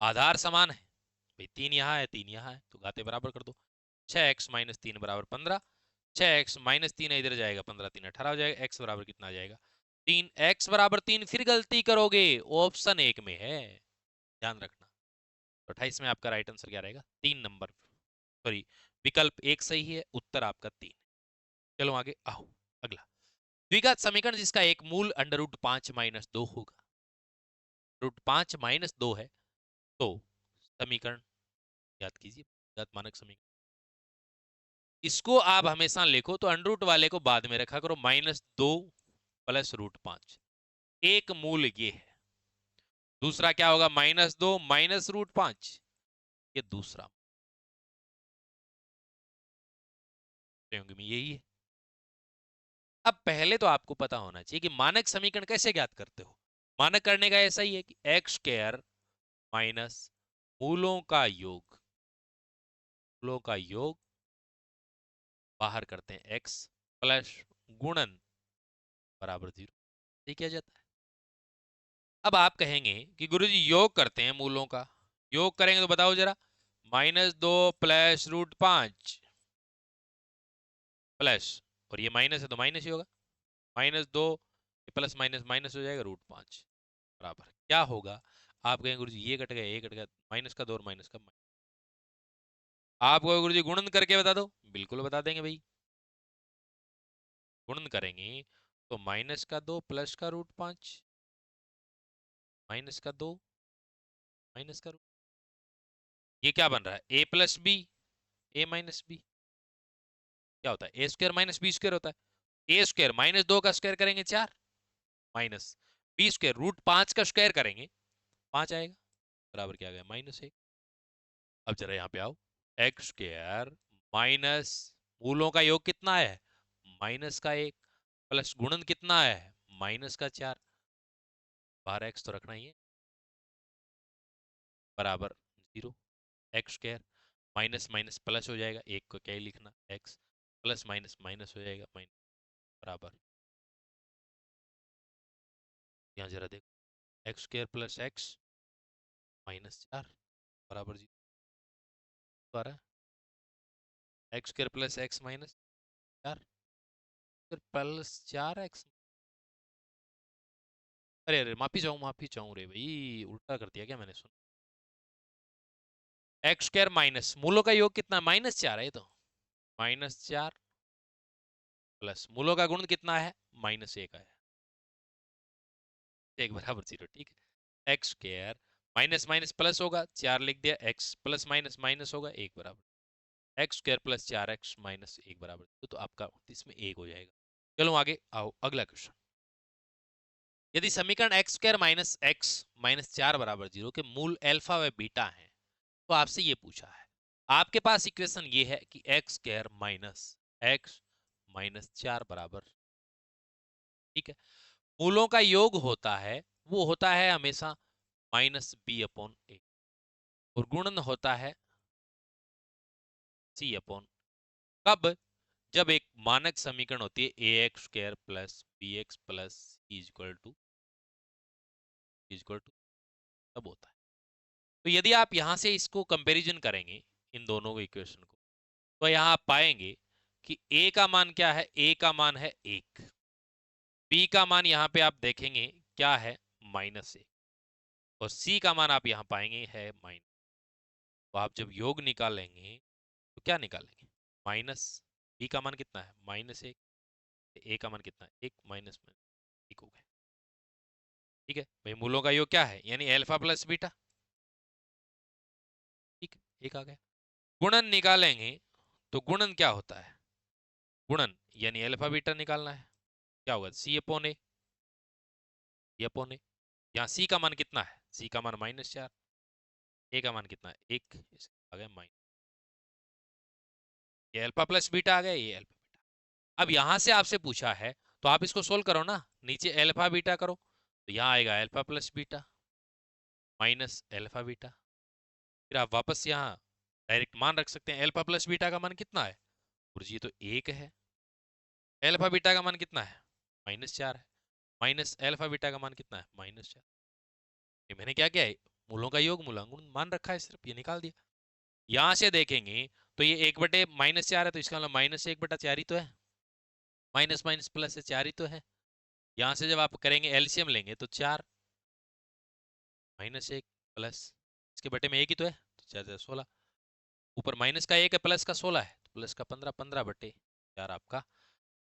आधार समान है भाई, 3 यहाँ है 3 यहाँ है तो घाते बराबर कर दो, 6x - 3 बराबर 15, 6x माइनस 3 है, इधर जाएगा 15 3 18 हो जाएगा। x बराबर कितना आ जाएगा 3। x बराबर 3 फिर गलती करोगे, ऑप्शन 1 में है, ध्यान रखना। तो 28 में आपका राइट आंसर क्या रहेगा 3 नंबर, सॉरी विकल्प 1 सही है, उत्तर आपका 3। चलो आगे आओ। अगला द्विघात समीकरण जिसका एक मूल अंडर रूट 5 माइनस 2 होगा। रूट 5 माइनस 2 है, तो समीकरण याद कीजिए, द्विघात मानक समीकरण। इसको आप हमेशा लिखो तो अंडर रूट वाले को बाद में रखा करो, -2 प्लस रूट 5, एक मूल ये है। दूसरा क्या होगा -2 माइनस रूट 5, ये दूसरा में यही है। अब पहले तो आपको पता होना चाहिए कि मानक समीकरण कैसे ज्ञात करते हो। मानक करने का ऐसा ही है कि एक्स स्क्वायर माइनस मूलों का योग, मूलों का योग बाहर करते हैं x प्लस गुणन बराबर 0, ये किया जाता है। अब आप कहेंगे कि गुरुजी योग करते हैं मूलों का, योग करेंगे तो बताओ जरा, -2 प्लस रूट 5 प्लस, और ये माइनस है तो माइनस ही होगा, -2 प्लस माइनस माइनस हो जाएगा रूट 5 बराबर क्या होगा। आप कहेंगे गुरुजी ये कट गया, ये कट गया, माइनस का 2 और माइनस का माइनस। आप कहोगे गुरुजी गुणन करके बता दो, बिल्कुल बता देंगे भाई। गुणन करेंगे तो -2 प्लस का रूट 5 -2 माइनस का रूट, ये क्या बन रहा है a plus b, a minus b, क्या होता है a square minus b square होता है। a स्क्वायर -2 का स्क्वायर करेंगे 4, माइनस बी स्क्वायर रूट 5 का स्क्वायर करेंगे 5 आएगा, बराबर क्या आ गया -1। अब जरा यहाँ पे आओ, एक्स स्क्वायर माइनस मूलों का योग कितना है -1 प्लस गुणन कितना है -4, बाहर एक्स तो रखना ही है, बराबर 0। X square minus minus plus हो जाएगा, एक को क्या ही लिखना, एक्स प्लस माइनस माइनस हो जाएगा, माइनस बराबर, यहाँ जरा देखो एक्स स्क्वायर प्लस एक्स -4 बराबर 0 द्वारा एक्स स्क्वायर प्लस एक्स -4 फिर प्लस 4x, अरे अरे माफी चाहूँ रे भाई, उल्टा कर दिया क्या मैंने, सुन, एक्स स्क्वायर माइनस मूलों का योग कितना -4 है, ये तो -4 प्लस मूलों का गुण कितना है -1 है, 1 बराबर 0, ठीक है। X square minus minus plus होगा, 4 लिख दिया, एक्स प्लस माइनस माइनस होगा 1 बराबर, x square plus 4x minus 1 बराबर, तो आपका इसमें 1 हो जाएगा। चलो आगे आओ, अगला क्वेश्चन। यदि समीकरण x square minus x minus 4 बराबर 0 के मूल अल्फा व बीटा हैं, तो आपसे ये पूछा है, आपके पास इक्वेशन ये है कि x square minus x minus 4 बराबर, ठीक है, मूलों का योग होता है, वो होता है हमेशा -b/a, और गुणन होता है c/, कब, जब एक मानक समीकरण होती है ax स्क्वायर प्लस bx प्लस इज इक्वल टू तब होता है। तो यदि आप यहां से इसको कंपैरिजन करेंगे इन दोनों इक्वेशन को, तो यहां आप पाएंगे कि a का मान क्या है, a का मान है 1, b का मान यहां पे आप देखेंगे क्या है -1, और c का मान आप यहां पाएंगे है माइनस। तो आप जब योग निकालेंगे तो क्या निकालेंगे, माइनस, b का मान कितना है -1, a का मान कितना है 1 माइनस में 1 हो गया, ठीक है भाई। मूलों का योग क्या है, यानी अल्फा प्लस बीटा, ठीक है, एक आ गया। गुणन निकालेंगे तो गुणन क्या होता है, गुणन यानी अल्फा बीटा निकालना है, क्या होगा c/a, यहाँ c का मान कितना है, c का मान -4, a का मान कितना है 1, आ गया माइनस, ये अल्फा प्लस बीटा आ गया, ये अल्फा बीटा। अब यहां से आपसे पूछा है तो आप इसको सोल्व करो ना, नीचे अल्फा बीटा करो, तो यहाँ आएगा alpha plus beta minus alpha beta, फिर आप वापस यहाँ डायरेक्ट मान रख सकते हैं, अल्फा प्लस बीटा का मान कितना है, और ये तो 1 है, अल्फा बीटा का मान कितना है -4 है, माइनस अल्फा बीटा का मान कितना है -4। ये मैंने क्या किया है, मूलों का योग मूलांकुन मान रखा है, सिर्फ ये निकाल दिया। यहां से देखेंगे तो ये 1/-4 है, तो इसका मतलब -1/4 ही तो है, माइनस माइनस प्लस है 4 ही तो है। यहां से जब आप करेंगे एलसीएम लेंगे तो 4 -1 प्लस इसके बटे में 1 ही तो है, तो 4×4 16। ऊपर माइनस का 1 है, प्लस का 16 है, तो प्लस का 15, 15/4 आपका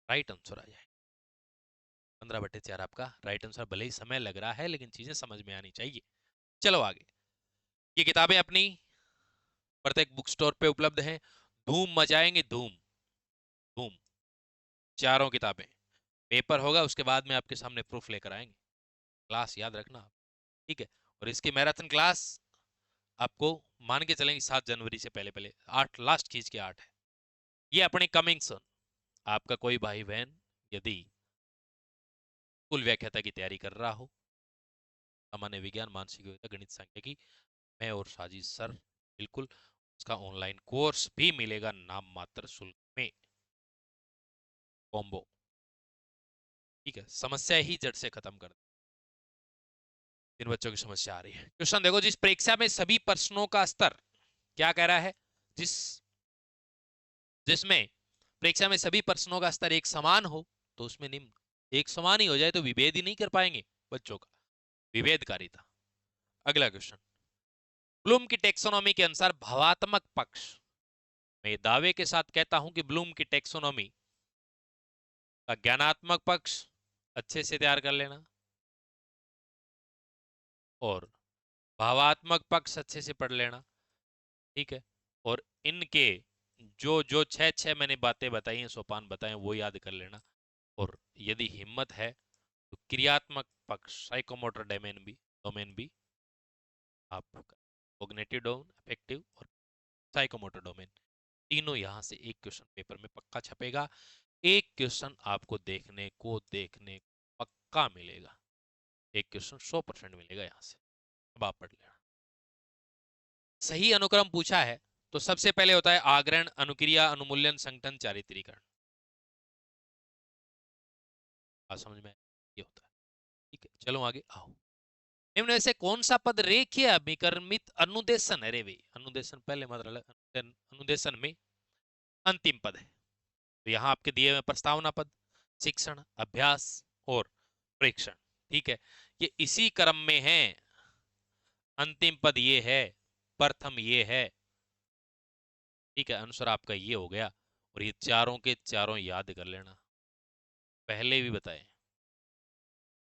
राइट आंसर आ जाए। 15/4 आपका राइट आंसर। भले ही समय लग रहा है लेकिन चीजें समझ में आनी चाहिए। चलो आगे। ये किताबें अपनी प्रत्येक बुक स्टोर पे उपलब्ध हैं। धूम मचाएंगे, धूम धूम। चारों किताबें, पेपर होगा उसके बाद में आपके सामने प्रूफ लेकर आएंगे। क्लास याद रखना आप, ठीक है। और इसकी मैराथन क्लास आपको मान के चलेंगे 7 जनवरी से पहले पहले 8 लास्ट खींच के 8 है। ये अपनी कमिंग सून। आपका कोई भाई बहन यदि कुल व्याख्याता की तैयारी कर रहा हो, सामान्य विज्ञान, मानसिक योग्यता, गणित, सांख्यिकी, मैं और साजिद सर बिल्कुल उसका ऑनलाइन कोर्स भी मिलेगा नाम मात्र शुल्क में, कॉम्बो, ठीक है। समस्या ही जड़ से खत्म कर इन बच्चों की समस्या आ रही है। क्वेश्चन देखो, जिस परीक्षा में सभी प्रश्नों का स्तर, क्या कह रहा है, जिसमें परीक्षा में सभी प्रश्नों का स्तर एक समान हो, तो उसमें निम्न एक समान ही हो जाए तो विभेद ही नहीं कर पाएंगे बच्चों का, विभेदकारिता। अगला क्वेश्चन, ब्लूम की टेक्सोनॉमी के अनुसार भावात्मक पक्ष, मैं ये दावे के साथ कहता हूं कि ब्लूम की टेक्सोनॉमी का ज्ञानात्मक पक्ष अच्छे से तैयार कर लेना और भावात्मक पक्ष अच्छे से पढ़ लेना, ठीक है। और इनके जो जो छह छह मैंने बातें बताई हैं, सोपान बताए, वो याद कर लेना। और यदि हिम्मत है तो क्रियात्मक पक्ष, साइकोमोटर डोमेन भी आप, कॉग्निटिव डोमेन, अफेक्टिव और साइकोमोटर डोमेन, तीनों यहां से एक क्वेश्चन पेपर में पक्का छपेगा। एक क्वेश्चन आपको देखने पक्का मिलेगा, एक क्वेश्चन 100% मिलेगा यहां से। अब आप पढ़ लेना। सही अनुक्रम पूछा है तो सबसे पहले होता है आग्रहण, अनुक्रिया, अनुमूल्यन, संगठन, चारित्रीकरण। बात समझ में ये होता है, ठीक है। चलो आगे आओ। निम्न में से कौन सा पद रेखीय अभिकर्मित अनुदेशन, अरे भाई अनुदेशन पहले मतलब अनुदेशन में अंतिम पद है। तो यहाँ आपके दिए हुए प्रस्तावना पद, शिक्षण, अभ्यास और प्रेक्षण, ठीक है। ये इसी क्रम में है। अंतिम पद ये है, प्रथम ये है, ठीक है। अनुसार आपका ये हो गया। और ये चारों के चारों याद कर लेना, पहले भी बताए,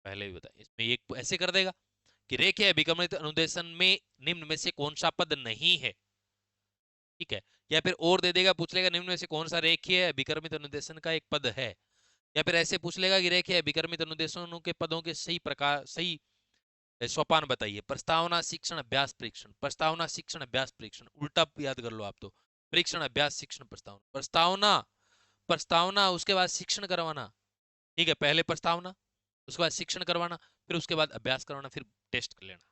पहले भी बताए। इसमें एक ऐसे कर देगा कि रेखीय अभिकर्मित अनुदेशन में निम्न में से कौन सा पद नहीं है, ठीक है। या फिर और दे देगा, पूछ लेगा निम्न में से कौन सा रेखीय अभिकर्मित अनुदेशन का एक पद है। या फिर ऐसे पूछ लेगा कि रेखीय अभिकर्मित अनुदेशनों के पदों के सही प्रकार, सही सोपान बताइए। प्रस्तावना, शिक्षण, अभ्यास, परीक्षण, प्रस्तावना, शिक्षण, अभ्यास, परीक्षण, उल्टा याद कर लो आप तो। परीक्षण, अभ्यास, शिक्षण, प्रस्तावना, प्रस्तावना, प्रस्तावना, उसके बाद शिक्षण करवाना, ठीक है। पहले प्रस्तावना, उसके बाद शिक्षण करवाना, फिर उसके बाद अभ्यास करवाना, फिर टेस्ट कर लेना,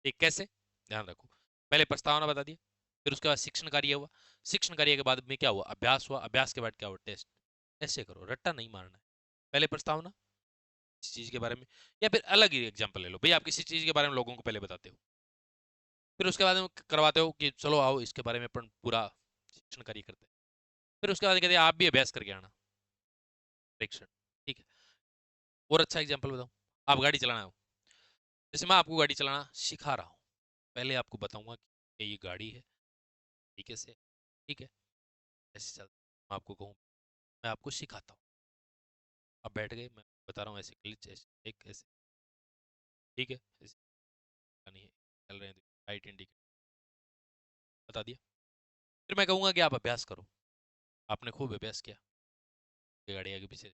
ठीक। कैसे, ध्यान रखो। पहले प्रस्तावना बता दिया, फिर उसके बाद शिक्षण कार्य हुआ, शिक्षण कार्य के बाद में क्या हुआ, अभ्यास हुआ, अभ्यास के बाद क्या हुआ, टेस्ट। ऐसे करो, रट्टा नहीं मारना है। पहले प्रस्तावना किसी चीज के बारे में, या फिर अलग ही एग्जांपल ले लो भाई, आप किसी चीज के बारे में लोगों को पहले बताते हो, फिर उसके बाद में करवाते हो कि चलो आओ इसके बारे में अपन पूरा शिक्षण कार्य करते हैं, फिर उसके बाद कहते हैं आप भी अभ्यास करके आना, परीक्षण, ठीक है। और अच्छा एग्जाम्पल बताओ, आप गाड़ी चलाना हो, जैसे मैं आपको गाड़ी चलाना सिखा रहा हूँ, पहले आपको बताऊंगा कि ये गाड़ी है, तरीके से, ठीक है, ऐसे चल, मैं आपको कहूँ, मैं आपको सिखाता हूँ, आप बैठ गए, मैं बता रहा हूँ ऐसे ग्लिच, ऐसे एक ऐसे, ठीक है, ऐसे नहीं है, चल रहे हैं, राइट इंडिकेटर बता दिया। फिर मैं कहूँगा कि आप अभ्यास करो, आपने खूब अभ्यास किया, ये गाड़ी आगे पीछे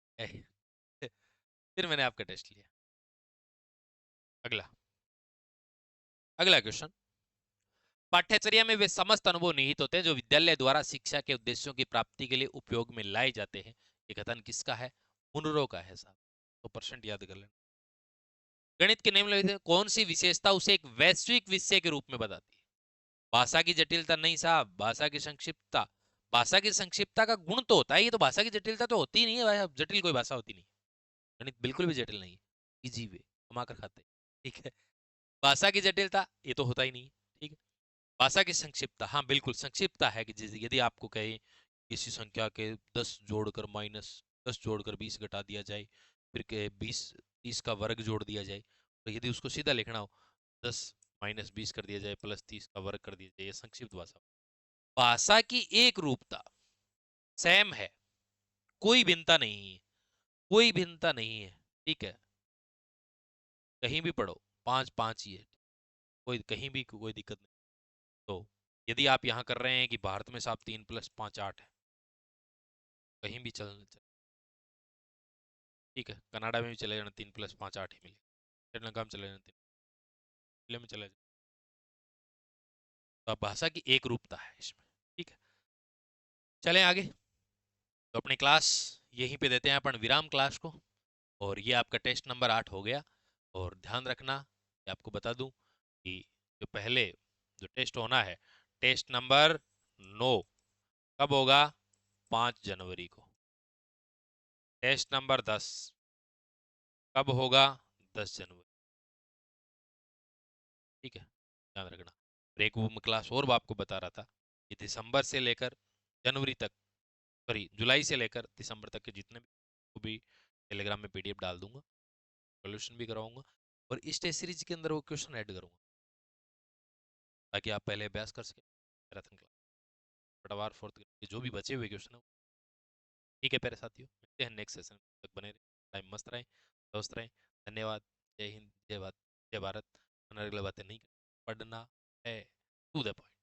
फिर मैंने आपका टेस्ट लिया। अगला, अगला क्वेश्चन, पाठ्यचर्या में वे समस्त अनुभव निहित होते हैं जो विद्यालय द्वारा शिक्षा के उद्देश्यों की प्राप्ति के लिए उपयोग में लाए जाते हैं। ये कथन किसका है, मुनरो का है साहब, तो परसेंट याद कर लेना। गणित के निम्नलिखित में कौन सी विशेषता उसे एक वैश्विक विषय के रूप में बताती है। भाषा की जटिलता नहीं साहब, भाषा की संक्षिप्तता। भाषा की संक्षिप्तता का गुण तो होता है, ये तो भाषा की जटिलता तो होती नहीं है भाई, जटिल कोई भाषा होती नहीं, गणित बिल्कुल भी जटिल नहीं है, इजी वे, कमा कर खाते, ठीक है। भाषा की जटिलता ये तो होता ही नहीं है, ठीक है। भाषा की संक्षिप्तता, हाँ बिल्कुल संक्षिप्तता है कि जैसे यदि आपको कहे किसी संख्या के 10 जोड़कर माइनस 10 जोड़कर 20 घटा दिया जाए, फिर के 20 30 का वर्ग जोड़ दिया जाए, तो यदि उसको सीधा लिखना हो 10 माइनस 20 कर दिया जाए प्लस 30 का वर्ग कर दिया जाए, ये संक्षिप्त भाषा। भाषा की एक रूपता सेम है, कोई भिन्नता नहीं है, कोई भिन्नता नहीं है, ठीक है, कहीं भी पढ़ो 5 5 ही है, कोई कहीं भी कोई दिक्कत नहीं। तो यदि आप यहाँ कर रहे हैं कि भारत में साहब 3 + 5 8 है, कहीं भी चल, ठीक है, कनाडा में भी चले जाना 3 + 5 8 ही मिले, श्रीलंका में चले जाना 3 में चले जाना। तो अब भाषा की एक रूपता है इसमें, ठीक है। चलें आगे। तो अपनी क्लास यहीं पे देते हैं अपन विराम क्लास को, और ये आपका टेस्ट नंबर 8 हो गया। और ध्यान रखना कि आपको बता दूं कि जो पहले जो टेस्ट होना है, टेस्ट नंबर 9 कब होगा? 5 जनवरी को। टेस्ट नंबर 10 कब होगा? 10 जनवरी, ठीक है, ध्यान रखना। और एक वो मैं क्लास और आपको बता रहा था कि दिसंबर से लेकर जनवरी तक, सॉरी जुलाई से लेकर दिसंबर तक के जितने भी टेलीग्राम में पीडीएफ डाल दूंगा, सोल्यूशन भी कराऊंगा, और इस टेस्ट सीरीज के अंदर वो क्वेश्चन ऐड करूंगा ताकि आप पहले अभ्यास कर सकें मैराथन क्लास पटवार फोर्थ के जो भी बचे हुए क्वेश्चन है। ठीक है प्यारे साथियों, मिलते हैं नेक्स्ट सेशन तक, बने रहे, टाइम मस्त रहे, दोस्त रहे। धन्यवाद। जय हिंद, जय भारत, जय भारत। अगले बातें नहीं करनी, पढ़ना है टू द पॉइंट।